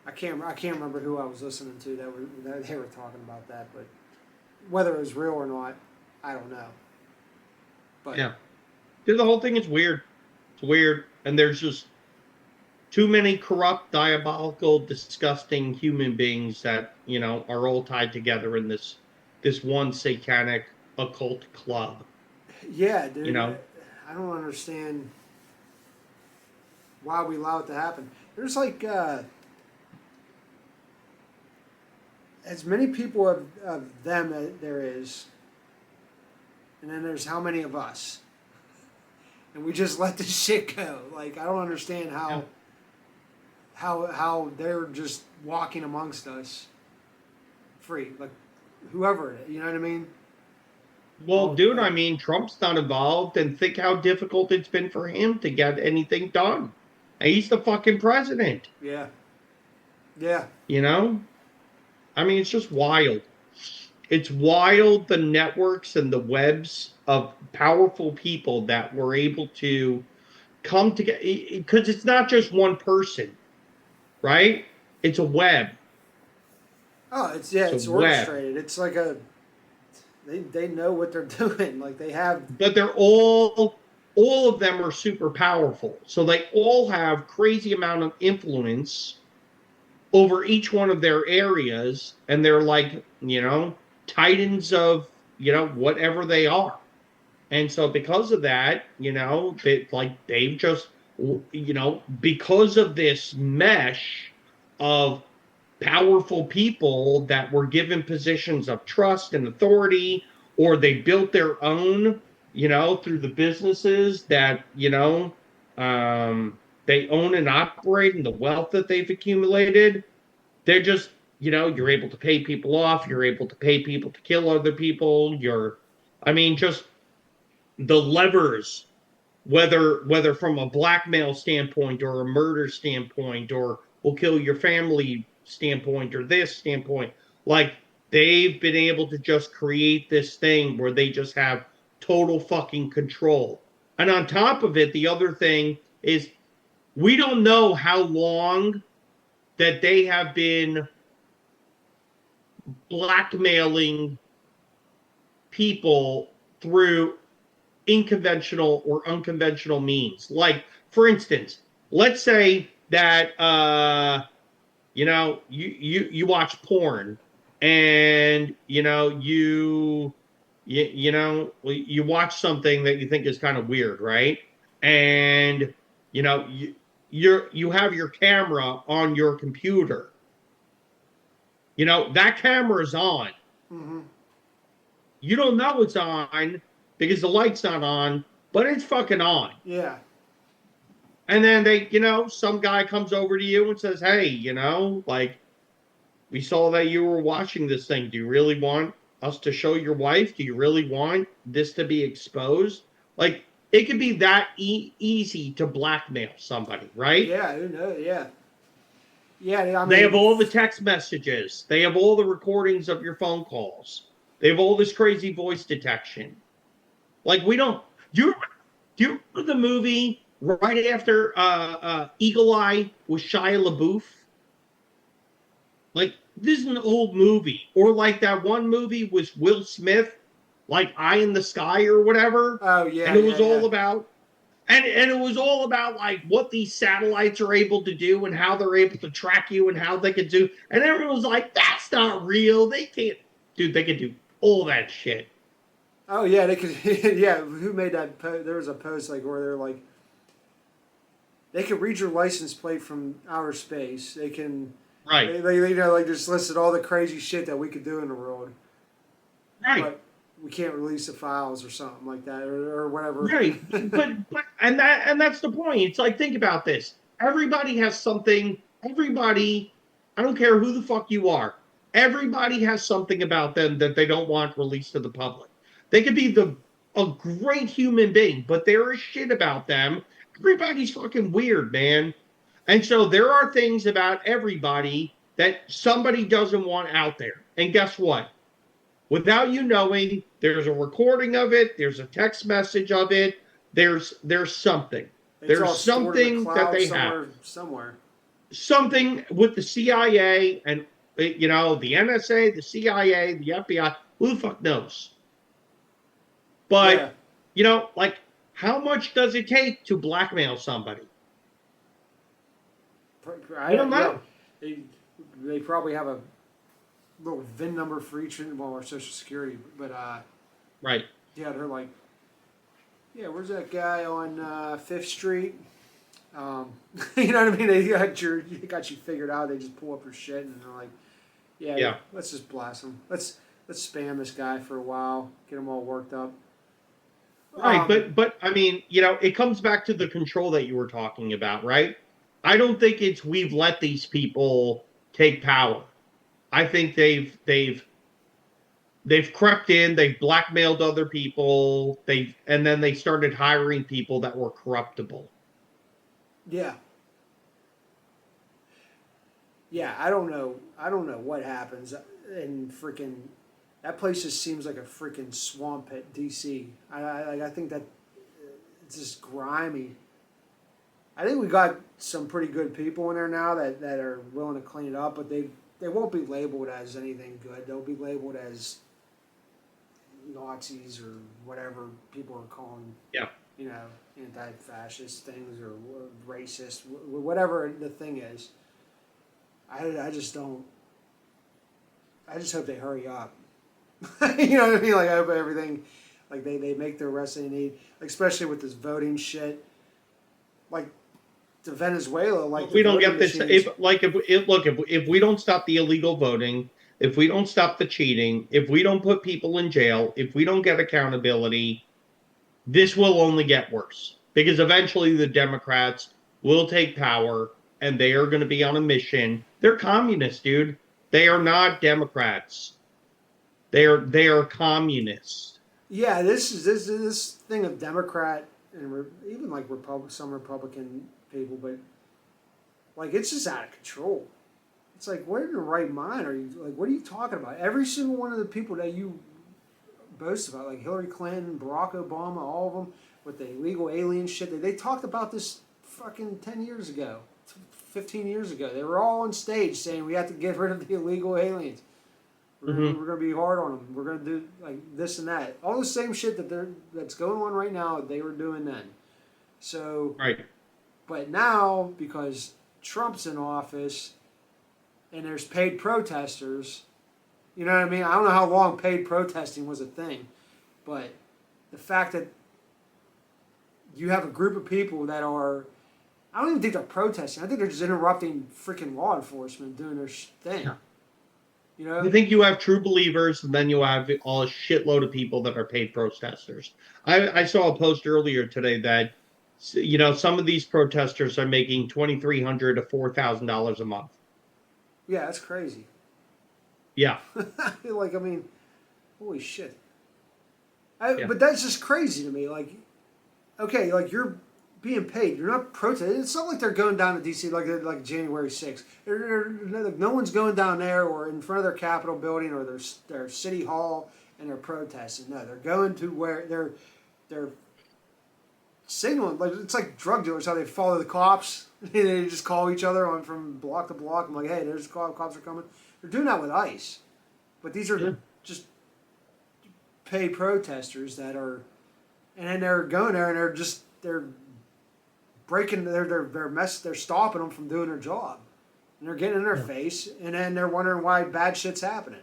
I can't remember who I was listening to that they were talking about that, but whether it was real or not, I don't know. But Yeah. Dude, the whole thing is weird. It's weird. And there's just too many corrupt, diabolical, disgusting human beings that, are all tied together in this one satanic occult club. yeah, You dude, know? I don't understand why we allow it to happen. There's like as many people of them as there is, and then there's how many of us, and we just let this shit go. Like, I don't understand Yeah. how they're just walking amongst us free, like whoever it is, you know what I mean? Well, All dude, I like, mean, Trump's not involved, and think how difficult it's been for him to get anything done. And he's the fucking president, yeah, yeah, you know? I mean, it's just wild. It's wild, the networks and the webs of powerful people that were able to come together, because it's not just one person, right? It's a web. oh, It's a it's web. orchestrated. It's like they know what they're doing. Like they have, But all of them are super powerful. So they all have crazy amount of influence over each one of their areas, and they're like, titans of, whatever they are. And so because of that, they've just, because of this mesh of powerful people that were given positions of trust and authority, or they built their own, through the businesses that, they own and operate, and the wealth that they've accumulated. They're just, you're able to pay people off. You're able to pay people to kill other people. Just the levers, whether from a blackmail standpoint or a murder standpoint or will kill your family standpoint or this standpoint, like they've been able to just create this thing where they just have total fucking control. And on top of it, the other thing is we don't know how long that they have been blackmailing people through unconventional or unconventional means. Like, for instance, let's say that you watch porn, and you watch something that you think is kind of weird, right? And you have your camera on your computer. That camera is on. Mm-hmm. You don't know it's on because the light's not on, but it's fucking on. Yeah. And then some guy comes over to you and says, hey, like, we saw that you were watching this thing. Do you really want us to show your wife? Do you really want this to be exposed? Like, it could be that easy to blackmail somebody, right? Yeah, who knows? Yeah. Yeah, they have all the text messages. They have all the recordings of your phone calls. They have all this crazy voice detection. Like, we don't. Do you remember the movie right after Eagle Eye with Shia LaBeouf? Like, this is an old movie. Or like that one movie with Will Smith, like Eye in the Sky or whatever. Oh yeah. And it was all about. And it was all about like what these satellites are able to do and how they're able to track you and how they can do. And everyone was like, that's not real. They can't. Dude, they can do all that shit. Oh yeah, they could. Yeah, who made that post? There was a post like where they're like, they can read your license plate from outer space. They can. Right. They like just listed all the crazy shit that we could do in the world. Right. But we can't release the files or something like that or whatever. Right. but that's the point. It's like, think about this. Everybody has something. Everybody, I don't care who the fuck you are. Everybody has something about them that they don't want released to the public. They could be a great human being, but there is shit about them. Everybody's fucking weird, man. And so there are things about everybody that somebody doesn't want out there. And guess what? Without you knowing, there's a recording of it, there's a text message of it, there's something. There's something that they have. Somewhere. Something with the CIA and the NSA, the CIA, the FBI, who the fuck knows? But, like, how much does it take to blackmail somebody? I don't know. They probably have a little VIN number for each one, well, our Social Security, but right. Yeah, they're like, yeah, where's that guy on Fifth Street? You know what I mean? They got you figured out. They just pull up your shit and they're like, yeah. Let's just blast him. Let's spam this guy for a while, get him all worked up. Right, but I mean, it comes back to the control that you were talking about, right? I don't think it's we've let these people take power. I think they've crept in, they've blackmailed other people, and then they started hiring people that were corruptible. Yeah. Yeah, I don't know what happens in freaking that place just seems like a freaking swamp at DC. I think that it's just grimy. I think we got some pretty good people in there now that are willing to clean it up, but they won't be labeled as anything good. They'll be labeled as Nazis or whatever people are calling, anti-fascist things or racist, whatever the thing is. I just don't. I just hope they hurry up. You know what I mean? Like, I hope everything, like they make the arrests they need, like, especially with this voting shit. Like, to Venezuela, like, if we don't get this, if we don't stop the illegal voting, if we don't stop the cheating, if we don't put people in jail, if we don't get accountability, this will only get worse because eventually the Democrats will take power and they are going to be on a mission. They're communists, dude. They are not Democrats. They are communists. Yeah, this thing of Democrat and even like some Republican people, but like it's just out of control. It's like, what in the right mind are you? Like, what are you talking about? Every single one of the people that you boast about, like Hillary Clinton, Barack Obama, all of them with the illegal alien shit. They talked about this fucking 10 years ago, 15 years ago. They were all on stage saying we have to get rid of the illegal aliens. Mm-hmm. We're gonna be hard on them. We're gonna do like this and that. All the same shit that's going on right now. They were doing then. So, Right. but now because Trump's in office and there's paid protesters, you know what I mean? I don't know how long paid protesting was a thing, but the fact that you have a group of people that are, I don't even think they're protesting. I think they're just interrupting freaking law enforcement doing their thing. Yeah. You know? I think you have true believers, and then you have a shitload of people that are paid protesters. I saw a post earlier today that some of these protesters are making $2,300 to $4,000 a month. Yeah, that's crazy. Yeah. Like, I mean, holy shit. Yeah. But that's just crazy to me. Like, okay, like you're being paid. You're not protesting. It's not like they're going down to D.C. like January 6th. No one's going down there or in front of their Capitol building or their city hall and they're protesting. No, they're going to where they're signaling. Like it's like drug dealers how they follow the cops and they just call each other on from block to block. I'm like, hey, there's cops are coming. They're doing that with ICE, but these are just paid protesters that are, and then they're going there and they're breaking they're stopping them from doing their job, and they're getting in their face, and then they're wondering why bad shit's happening.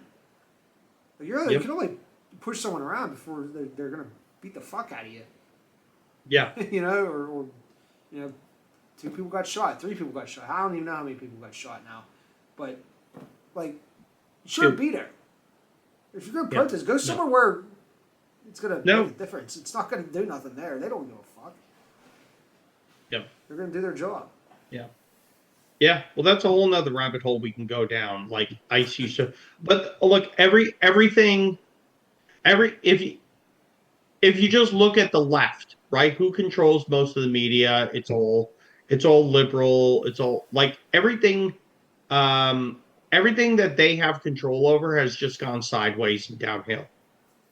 But you can only push someone around before they're gonna beat the fuck out of you. Yeah. or 2 people got shot, 3 people got shot. I don't even know how many people got shot now, but like, you shouldn't be there. If you're gonna protest, go somewhere where it's gonna make a difference. It's not gonna do nothing there. They don't give a fuck. Yeah. They're gonna do their job. Yeah. Yeah. Well, that's a whole nother rabbit hole we can go down. Like ICE used to, but look, everything, if you just look at the left, right? Who controls most of the media? It's all liberal. It's all like everything. Everything that they have control over has just gone sideways and downhill,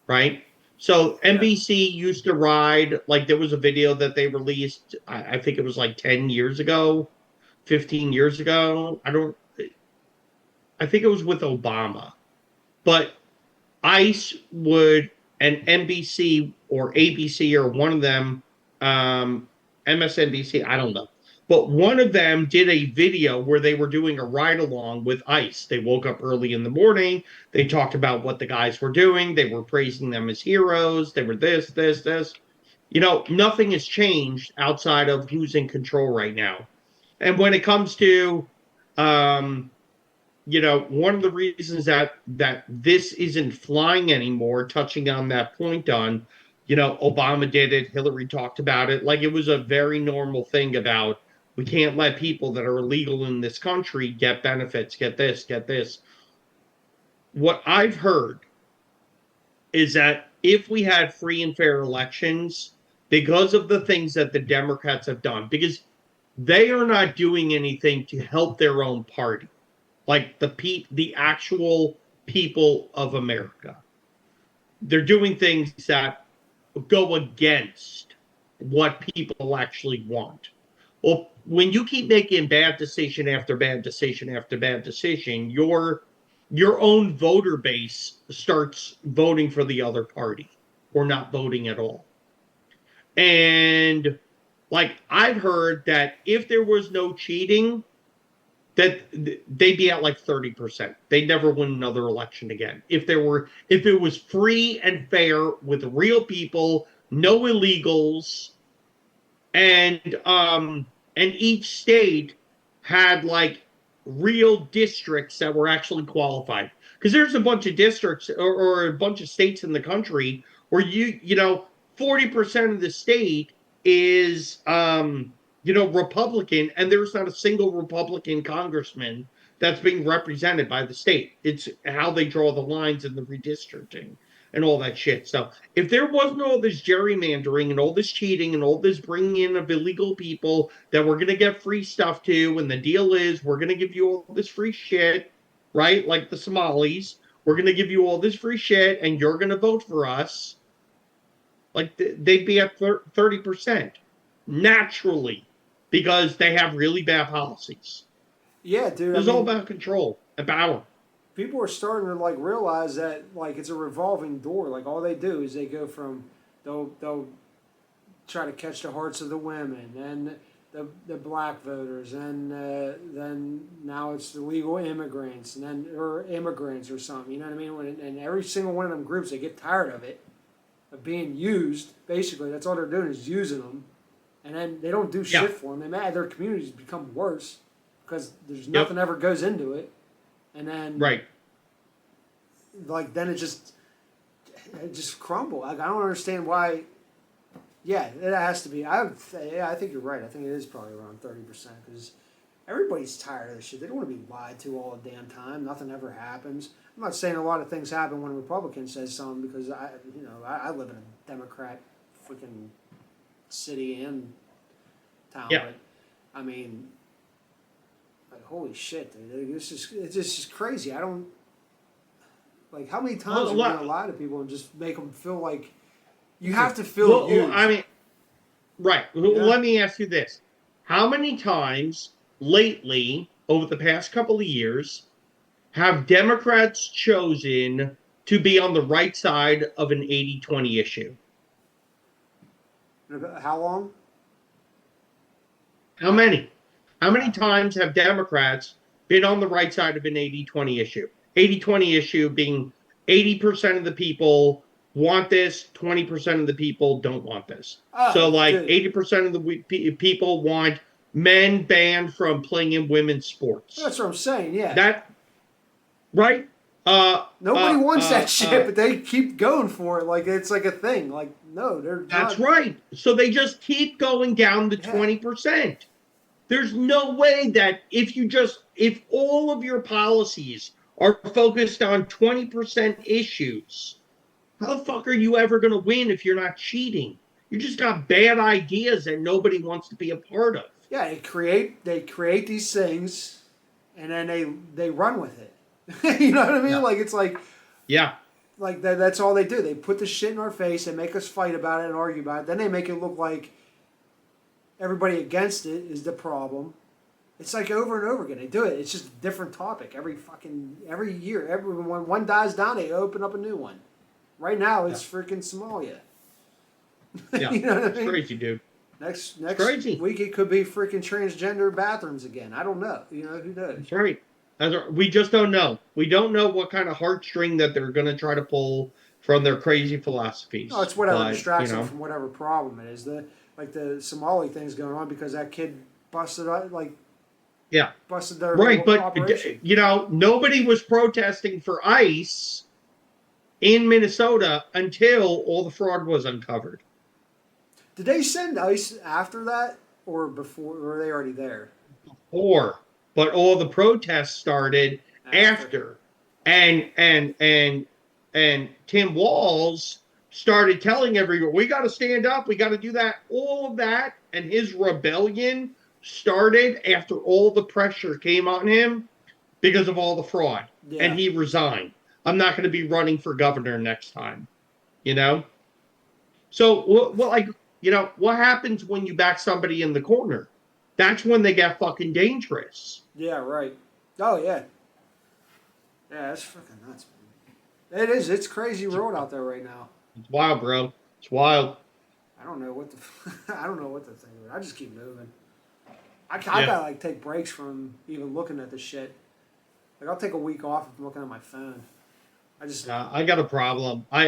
right? So NBC used to ride, like there was a video that they released, I think it was like 10 years ago, 15 years ago. I think it was with Obama. But ICE would, and NBC or ABC or one of them, MSNBC, I don't know. But one of them did a video where they were doing a ride along with ICE. They woke up early in the morning. They talked about what the guys were doing. They were praising them as heroes. They were this, this, this. Nothing has changed outside of who's in control right now. And when it comes to um, one of the reasons that this isn't flying anymore, touching on that point on, Obama did it, Hillary talked about it, like it was a very normal thing about we can't let people that are illegal in this country get benefits, get this, get this. What I've heard is that if we had free and fair elections, because of the things that the Democrats have done, because they are not doing anything to help their own party, like the actual people of America. They're doing things that go against what people actually want. Well, when you keep making bad decision after bad decision after bad decision, your own voter base starts voting for the other party or not voting at all. And like I've heard that if there was no cheating, that they'd be at like 30%. They'd never win another election again. If it was free and fair with real people, no illegals, and each state had like real districts that were actually qualified. Because there's a bunch of districts or a bunch of states in the country where 40% of the state is, Republican, and there's not a single Republican congressman that's being represented by the state. It's how they draw the lines in the redistricting and all that shit. So if there wasn't all this gerrymandering and all this cheating and all this bringing in of illegal people that we're going to get free stuff to, and the deal is we're going to give you all this free shit, right? Like the Somalis, we're going to give you all this free shit and you're going to vote for us. Like they'd be at 30% naturally because they have really bad policies. Yeah, dude. It's all about control and power. People are starting to like realize that like it's a revolving door. Like all they do is they go from they'll try to catch the hearts of the women and the black voters, and then now it's the legal immigrants, and then or immigrants or something. You know what I mean? And every single one of them groups, they get tired of it, of being used. Basically, that's all they're doing is using them, and then they don't do shit for them. They mad their communities become worse because there's nothing ever goes into it, and then like then it just crumble. Like, I don't understand why. Yeah, it has to be. I think you're right. I think it is probably around 30% because everybody's tired of this shit. They don't want to be lied to all the damn time. Nothing ever happens. I'm not saying a lot of things happen when a Republican says something because I live in a Democrat freaking city and town. Yeah. But I mean, like holy shit, dude! It's just crazy. I don't like how many times are you gonna lie to people and just make them feel like. You have to feel used. I mean, right. Yeah. Let me ask you this. How many times lately, over the past couple of years, have Democrats chosen to be on the right side of an 80-20 issue? How long? How many? How many times have Democrats been on the right side of an 80-20 issue? 80-20 issue being 80% of the people want this, 20% of the people don't want this. So like 80% of the people want men banned from playing in women's sports. That's what I'm saying, yeah. That, right? Nobody wants that shit, but they keep going for it like it's like a thing. Like, no, they're not. That's right. So they just keep going down to 20%. There's no way that if all of your policies are focused on 20% issues, how the fuck are you ever going to win if you're not cheating? You just got bad ideas that nobody wants to be a part of. Yeah, they create these things, and then they run with it. You know what I mean? Yeah. Like it's like like that's all they do. They put the shit in our face and make us fight about it and argue about it. Then they make it look like everybody against it is the problem. It's like over and over again. They do it. It's just a different topic every year. When one dies down, they open up a new one. Right now, it's freaking Somalia. Yeah, you know what I mean? It's crazy, dude. Next crazy. week, it could be freaking transgender bathrooms again. I don't know. You know, who knows? That's right. We just don't know. We don't know what kind of heartstring that they're going to try to pull from their crazy philosophies. No, it's whatever distracts them from whatever problem it is. The Somali thing's going on because that kid busted up, busted their operation. But nobody was protesting for ICE in Minnesota until all the fraud was uncovered. Did they send ICE after that or before? Or were they already there? Before, but all the protests started after. And Tim Walz started telling everyone, we got to stand up, we got to do that, all of that, and his rebellion started after all the pressure came on him because of all the fraud, and he resigned. I'm not going to be running for governor next time, So, what happens when you back somebody in the corner? That's when they get fucking dangerous. Yeah, right. Oh, yeah. Yeah, that's fucking nuts, man. It is. It's crazy world out there right now. It's wild, bro. It's wild. I don't know what to think of it. I just keep moving. I gotta take breaks from even looking at this shit. Like I'll take a week off if I'm looking at my phone. I got a problem. I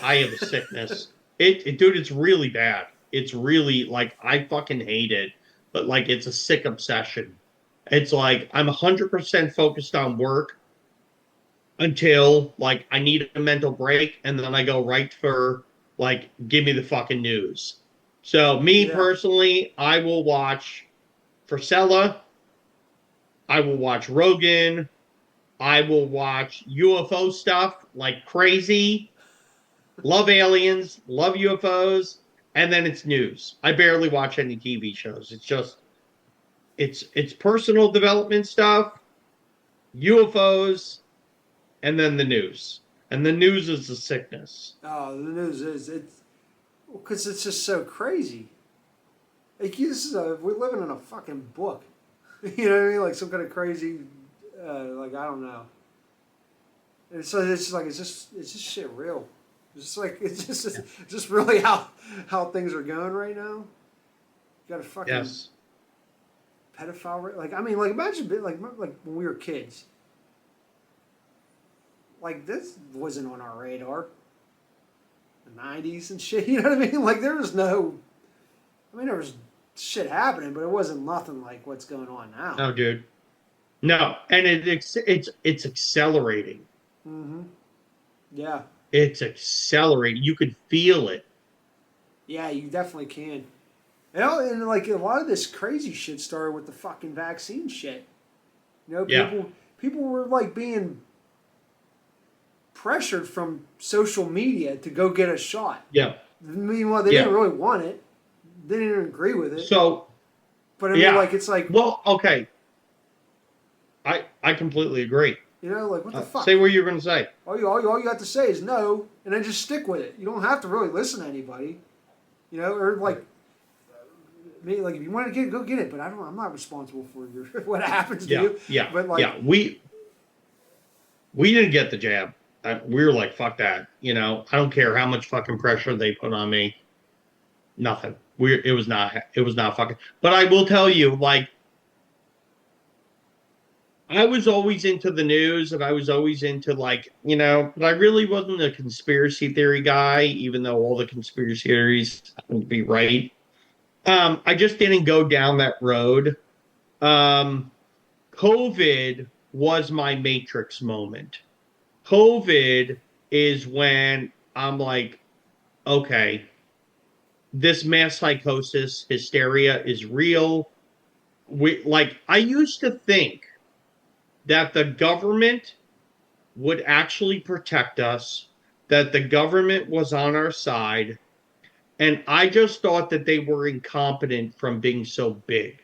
have a sickness. Dude, it's really bad. It's really I fucking hate it, but it's a sick obsession. It's I'm 100% focused on work, until like I need a mental break, and then I go right for like give me the fucking news. So me Yeah. personally, I will watch Frisella, I will watch Rogan, I will watch UFO stuff like crazy. Love aliens, love UFOs, and then it's news. I barely watch any TV shows. It's just it's personal development stuff, UFOs, and then the news. And the news is the sickness. Oh, the news is it's because it's just so crazy. Like this is we're living in a fucking book. You know what I mean? Like some kind of crazy, like I don't know. And so it's like it's just shit real. It's just like it's just really how things are going right now. You got a fucking Yes. pedophile. Like I mean, like imagine like when we were kids. Like this wasn't on our radar. The '90s and shit. You know what I mean? Like there was no. I mean there was shit happening, but it wasn't nothing like what's going on now. No, dude. No, and it's accelerating. Mm-hmm. Yeah. It's accelerating. You could feel it. Yeah, you definitely can. You know, and like a lot of this crazy shit started with the fucking vaccine shit. You know, Yeah. people were like being pressured from social media to go get a shot. Yeah. Meanwhile, they Yeah. didn't really want it. They didn't agree with it. So But I mean, yeah. like it's like Well, okay. I completely agree. you know, like what the fuck? Say what you're going to say. All you have to say is no, and then just stick with it. You don't have to really listen to anybody. You know, or like me, like if you want to get it, go get it. But I'm not responsible for your what happens to Yeah. you. Yeah. But like, yeah. We didn't get the jab. We were like, fuck that. You know, I don't care how much fucking pressure they put on me. Nothing. It was not fucking. But I will tell you, like, I was always into the news and I was always into like, you know, but I really wasn't a conspiracy theory guy, even though all the conspiracy theories happen to be right. I just didn't go down that road. Um, COVID was my Matrix moment. COVID is when I'm like, okay, this mass psychosis, hysteria is real. I used to think that the government would actually protect us, that the government was on our side, and I just thought that they were incompetent from being so big,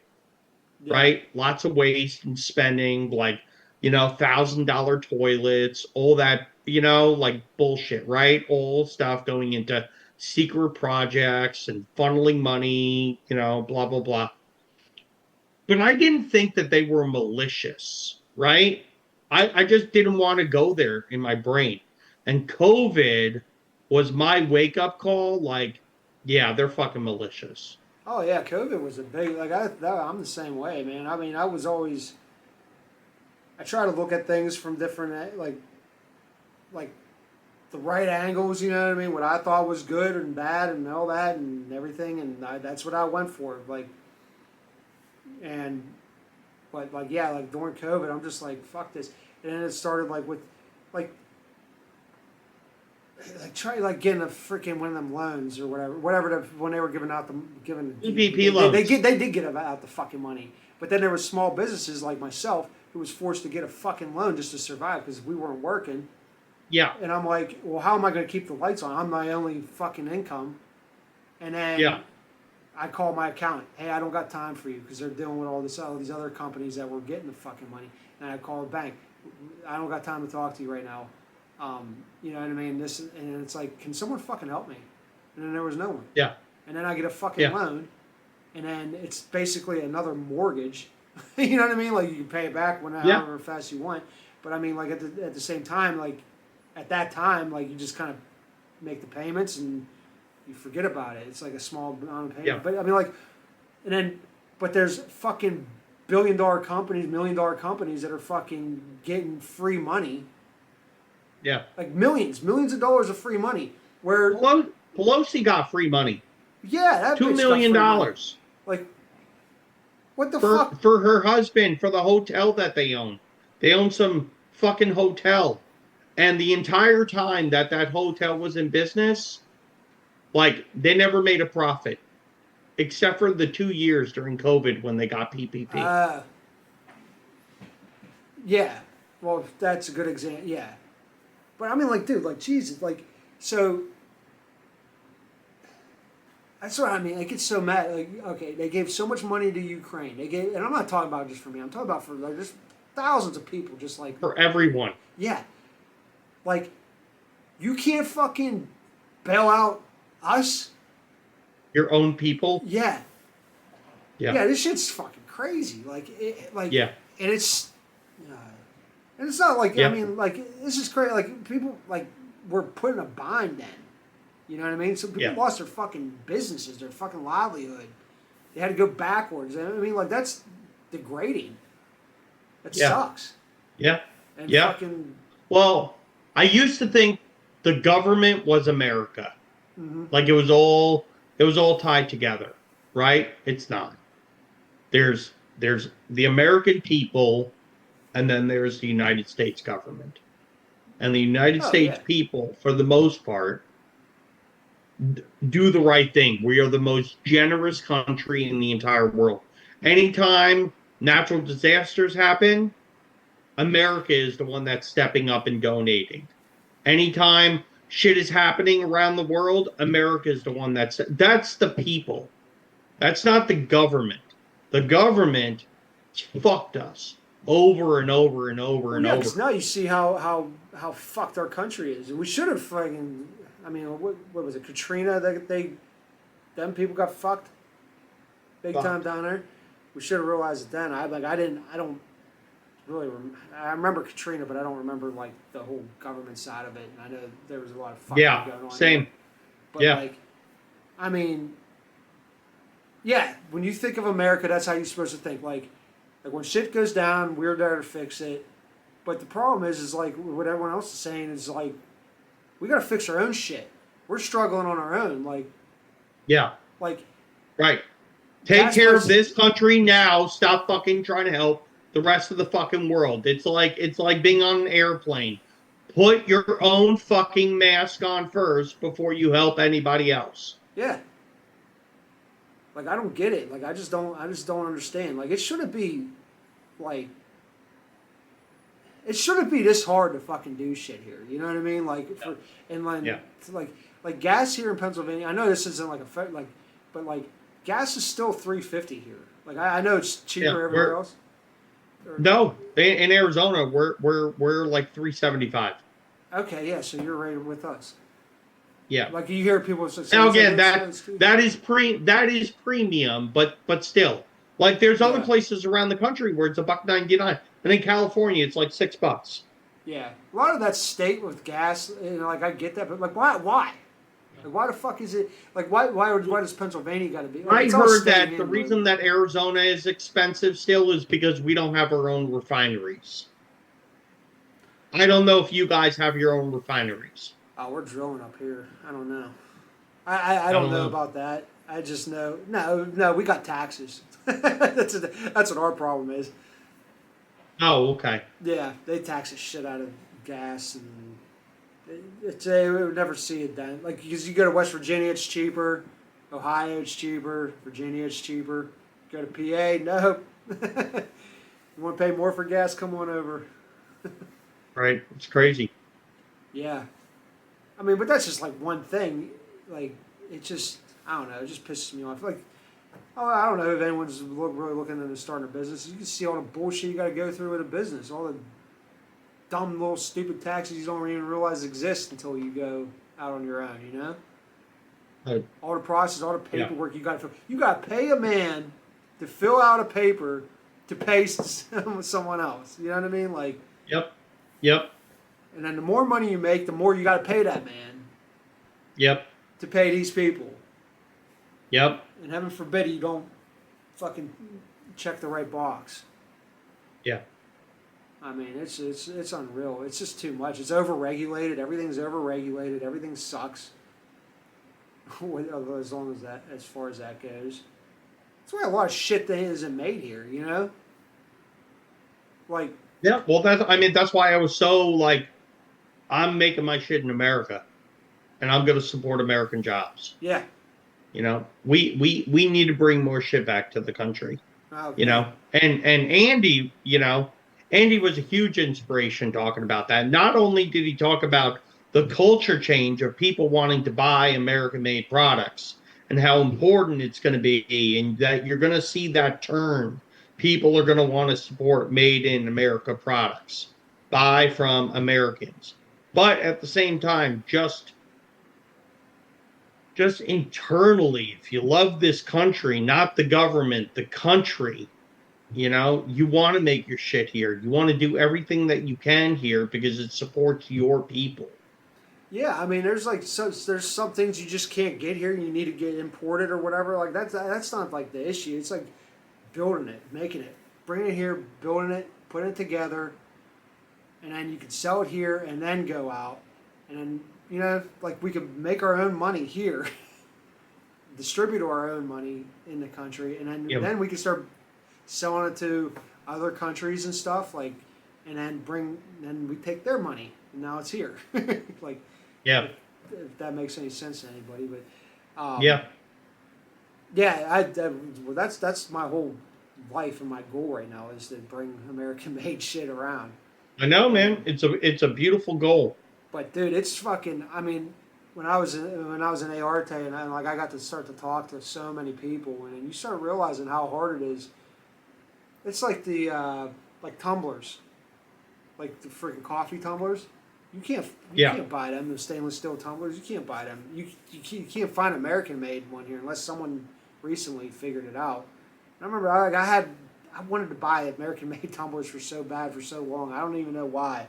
yeah, right? Lots of waste and spending, like, you know, $1,000 toilets, all that, you know, like bullshit, right? All stuff going into secret projects and funneling money, you know, blah, blah, blah. But I didn't think that they were malicious, right? I just didn't want to go there in my brain. And COVID was my wake up call. Like, yeah, they're fucking malicious. oh yeah, COVID was a big like I'm the same way, man. I mean, I try to look at things from different like the right angles. You know what I mean? What I thought was good and bad and all that and everything, and that's what I went for. Like and but like yeah, like during COVID, I'm just like fuck this, and then it started like with like try like getting a freaking one of them loans or whatever when they were giving PPP loans. they did get out the fucking money, but then there was small businesses like myself who was forced to get a fucking loan just to survive because we weren't working, Yeah, and I'm like, well, how am I going to keep the lights on? I'm my only fucking income, and then yeah, I call my accountant. Hey, I don't got time for you because they're dealing with all these other companies that were getting the fucking money. And I call the bank. I don't got time to talk to you right now. You know what I mean? This and it's like, can someone fucking help me? And then there was no one. yeah, And then I get a fucking yeah, loan, and then it's basically another mortgage. You know what I mean? Like you can pay it back yeah, whenever fast you want. But I mean, like at the same time, like at that time, like you just kind of make the payments and you forget about it. It's like a small amount of payment. yeah, But I mean, like, and then, but there's fucking billion-dollar companies, million-dollar companies that are fucking getting free money, yeah. like millions of dollars of free money. Where, Pelosi got free money, yeah, that $2 bitch got million free money. Like, what the for fuck? for her husband for the hotel that they own. They own some fucking hotel. And the entire time that that hotel was in business, like they never made a profit, except for the 2 years during COVID when they got PPP. Yeah. Well, that's a good example. Yeah. But I mean, like, dude, like, Jesus, like, so. That's what I mean. I get so mad. Like, okay, they gave so much money to Ukraine. They gave, and I'm not talking about just for me. I'm talking about for like just thousands of people. Just like, For everyone. yeah, like, you can't fucking bail out us. Your own people. Yeah, Yeah. yeah. This shit's fucking crazy. Yeah. and it's, uh, and it's not like Yeah. I mean, like, this is crazy. Like, people like were put in a bind then. You know what I mean? So people Yeah. lost their fucking businesses, their fucking livelihood. They had to go backwards. I mean, like, that's degrading. That Yeah. sucks. Yeah. And Yeah. fucking. Well, I used to think the government was America. Mm-hmm. Like it was all tied together, right? It's not. There's the American people, and then there's the United States government. And the United Oh, States yeah. people, for the most part, do the right thing. We are the most generous country in the entire world. Anytime natural disasters happen, America is the one that's stepping up and donating. Anytime shit is happening around the world, America is the one that's the people. That's not the government. The government fucked us over and over and over Well, and yeah, over. because now you see how fucked our country is. We should have fucking. I mean, what was it, Katrina? Them people got fucked big time down there. We should have realized it then. I don't really. I remember Katrina, but I don't remember like the whole government side of it. And I know there was a lot of fucking Yeah, going on. same. There. But Yeah. like, I mean, yeah. When you think of America, that's how you're supposed to think. Like when shit goes down, we're there to fix it. But the problem is like what everyone else is saying is like, we gotta fix our own shit. We're struggling on our own. Yeah. Like. Right. Take That's care of what's- this country now. Stop fucking trying to help the rest of the fucking world. It's like being on an airplane. Put your own fucking mask on first before you help anybody else. Yeah. Like I don't get it. Like I just don't understand. Like it shouldn't be like it shouldn't be this hard to fucking do shit here. You know what I mean? Like for and like Yeah. like gas here in Pennsylvania. I know this isn't like but like gas is still $3.50 here. Like I know it's cheaper Yeah, everywhere else. No, in Arizona we're like $3.75. Okay, yeah. So you're right with us. Yeah. Like you hear people say. Now again, it's that is premium, but still, like there's other places around the country where it's $1.99, and in California it's like $6. Yeah, a lot of that state with gas, like I get that, but like why? Like why the fuck is it? Like why does Pennsylvania got to be? Like, I it's all heard staying that in, the reason that Arizona is expensive still is because we don't have our own refineries. I don't know if you guys have your own refineries. Oh, we're drilling up here. I don't know. I don't know about that. I just know. No, we got taxes. That's what our problem is. Oh, okay. Yeah, they tax the shit out of gas, and we would never see it done. Like, because you go to West Virginia, it's cheaper. Ohio, it's cheaper. Virginia, it's cheaper. Go to PA, nope. You want to pay more for gas? Come on over. Right, it's crazy. Yeah. I mean, but that's just like one thing. Like, it just, I don't know, it just pisses me off. Like, I don't know if anyone's really looking into starting a business. You can see all the bullshit you got to go through with a business, all the dumb little stupid taxes you don't even realize exist until you go out on your own. You know, all the process, all the paperwork you got to. You got to pay a man to fill out a paper to pay someone else. You know what I mean? Like. Yep. And then the more money you make, the more you got to pay that man. Yep. To pay these people. Yep. And heaven forbid you don't fucking check the right box. Yeah. I mean, it's unreal. It's just too much. It's overregulated. Everything's overregulated. Everything sucks. As far as that goes. That's why a lot of shit that isn't made here, you know? Like. Yeah, well, that's why I was so like I'm making my shit in America, and I'm going to support American jobs. Yeah. You know, we need to bring more shit back to the country. Oh You yeah. know, and Andy, you know, Andy was a huge inspiration talking about that. Not only did he talk about the culture change of people wanting to buy American-made products and how important it's going to be, and that you're going to see that turn. People are going to want to support made in America products, buy from Americans. But at the same time, just internally, if you love this country, not the government, the country, you know, you want to make your shit here. You want to do everything that you can here because it supports your people. Yeah, I mean, there's some things you just can't get here. You need to get imported or whatever. Like that's not like the issue. It's like building it, making it, bringing it here, building it, putting it together, and then you can sell it here and then go out, and then like we could make our own money here, distribute our own money in the country, and then Yep. then we can start selling it to other countries and stuff like, and then we take their money and now it's here, like Yeah. if that makes any sense to anybody, but Yeah. yeah, well, that's my whole life and my goal right now is to bring American made shit around. I know, man. And It's a beautiful goal. but dude, it's fucking. I mean, when I was in Arte and like I got to start to talk to so many people, and you start realizing how hard it is. It's like the like tumblers, like the freaking coffee tumblers. You Yeah. can't buy them. The stainless steel tumblers. You can't buy them. You can't find American made one here unless someone recently figured it out. I remember I wanted to buy American made tumblers for so bad for so long. I don't even know why.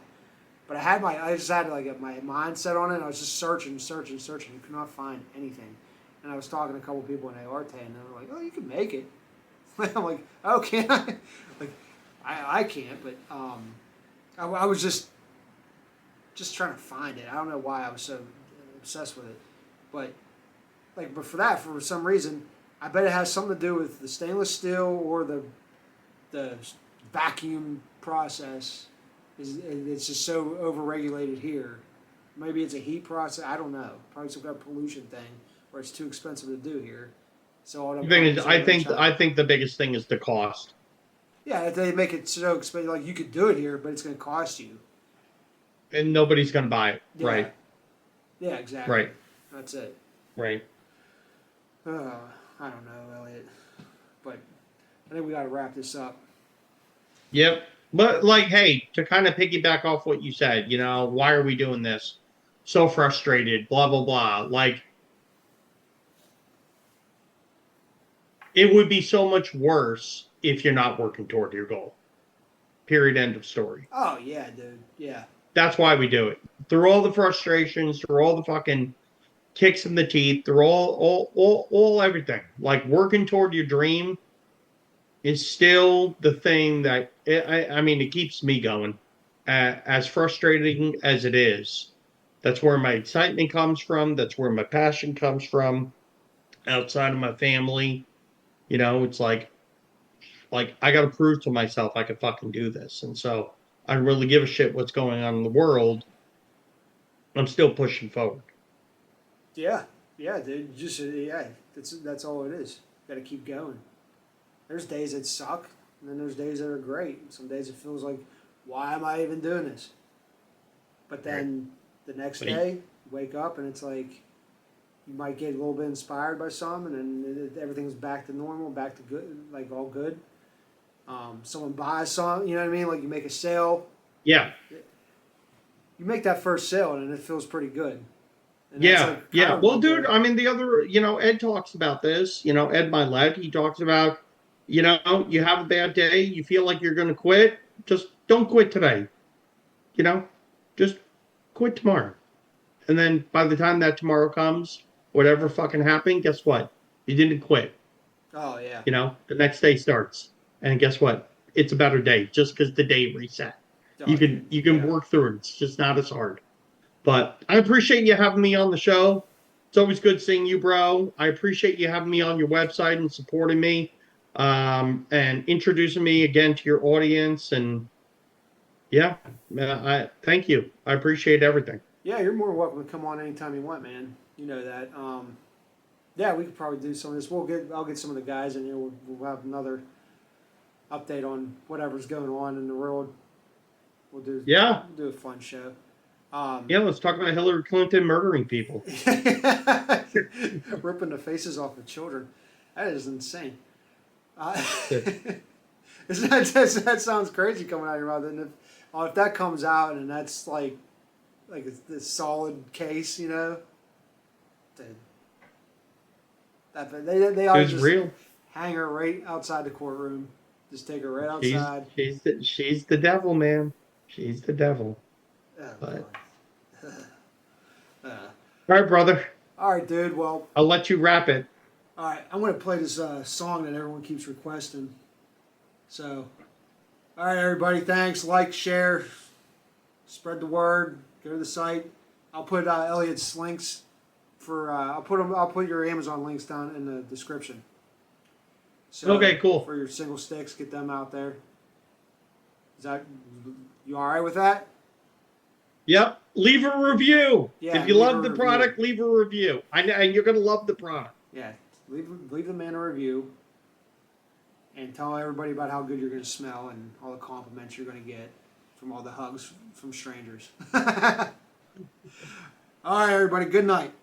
But I just had like my mindset on it. And I was just searching. You could not find anything. And I was talking to a couple people in Arte, and they were like, "Oh, you can make it." I'm like, "Oh, can I?" Like, I can't. But I was just trying to find it. I don't know why I was so obsessed with it, but for some reason, I bet it has something to do with the stainless steel or the vacuum process. It's just so overregulated here. Maybe it's a heat process. I don't know. Probably some kind of pollution thing, where it's too expensive to do here. So all The them thing is, companies over in I China. think the biggest thing is the cost. Yeah, if they make it so expensive, like you could do it here, but it's going to cost you. And nobody's gonna buy it. Yeah, Right. yeah, exactly. Right. That's it. Right. I don't know, Elliot, but I think we got to wrap this up. Yep. But like, hey, to kind of piggyback off what you said, you know, why are we doing this? So frustrated, blah blah blah. Like, it would be so much worse if you're not working toward your goal. Period. End of story. Oh yeah, dude. Yeah. That's why we do it. Through all the frustrations, through all the fucking kicks in the teeth, through all everything. Like working toward your dream is still the thing that I mean, it keeps me going. As frustrating as it is, that's where my excitement comes from. That's where my passion comes from. Outside of my family, you know, it's like I got to prove to myself I can fucking do this, and so I really give a shit what's going on in the world. I'm still pushing forward. Yeah. Yeah, dude. Just yeah. That's all it is. Got to keep going. There's days that suck, and then there's days that are great. Some days it feels like, why am I even doing this? But Right. then the next But day, you wake up and it's like you might get a little bit inspired by some, and then everything's back to normal, back to good, like all good. Someone buys some, you know what I mean? Like you make a sale, yeah, you make that first sale, and it feels pretty good. And that's yeah, like kind yeah. of Well, a dude, goal. I mean, the other, you know, Ed talks about this. You know, Ed Milet, he talks about, you know, you have a bad day, you feel like you're going to quit, just don't quit today. You know, just quit tomorrow. And then by the time that tomorrow comes, whatever fucking happened, guess what? You didn't quit. Oh yeah. You know, the next day starts, and guess what? It's a better day just because the day reset. Oh dude. You can Yeah. work through it. It's just not as hard. But I appreciate you having me on the show. It's always good seeing you, bro. I appreciate you having me on your website and supporting me, and introducing me again to your audience. And Yeah. I thank you. I appreciate everything. Yeah, you're more than welcome to come on anytime you want, man. You know that. Yeah, we could probably do some of this. I'll get some of the guys in here. We'll have another update on whatever's going on in the world. Yeah. We'll do a fun show. Um, Yeah. Let's talk about Hillary Clinton murdering people. ripping the faces off of children. That is insane. Yeah. That sounds crazy coming out of your mouth. And if that comes out and that's like a solid case, you know, then they ought to It's just real. hang her right outside the courtroom. Just take her right She's outside. she's the devil, man. She's the devil. Oh, But God. Uh, all right, brother. all right, dude. Well, I'll let you wrap it. all right. I'm gonna play this song that everyone keeps requesting. So, all right, everybody. Thanks. Like, share, spread the word. Go to the site. I'll put Elliot's links for. I'll put your Amazon links down in the description. So, Okay, cool. For your single sticks, get them out there. Is that you all right with that? Yep. Leave a review. Yeah, If you leave love a the review. product, leave a review. And you're gonna love the product. Yeah, leave the man a review. And tell everybody about how good you're going to smell and all the compliments you're going to get from all the hugs from strangers. All right, everybody. Good night.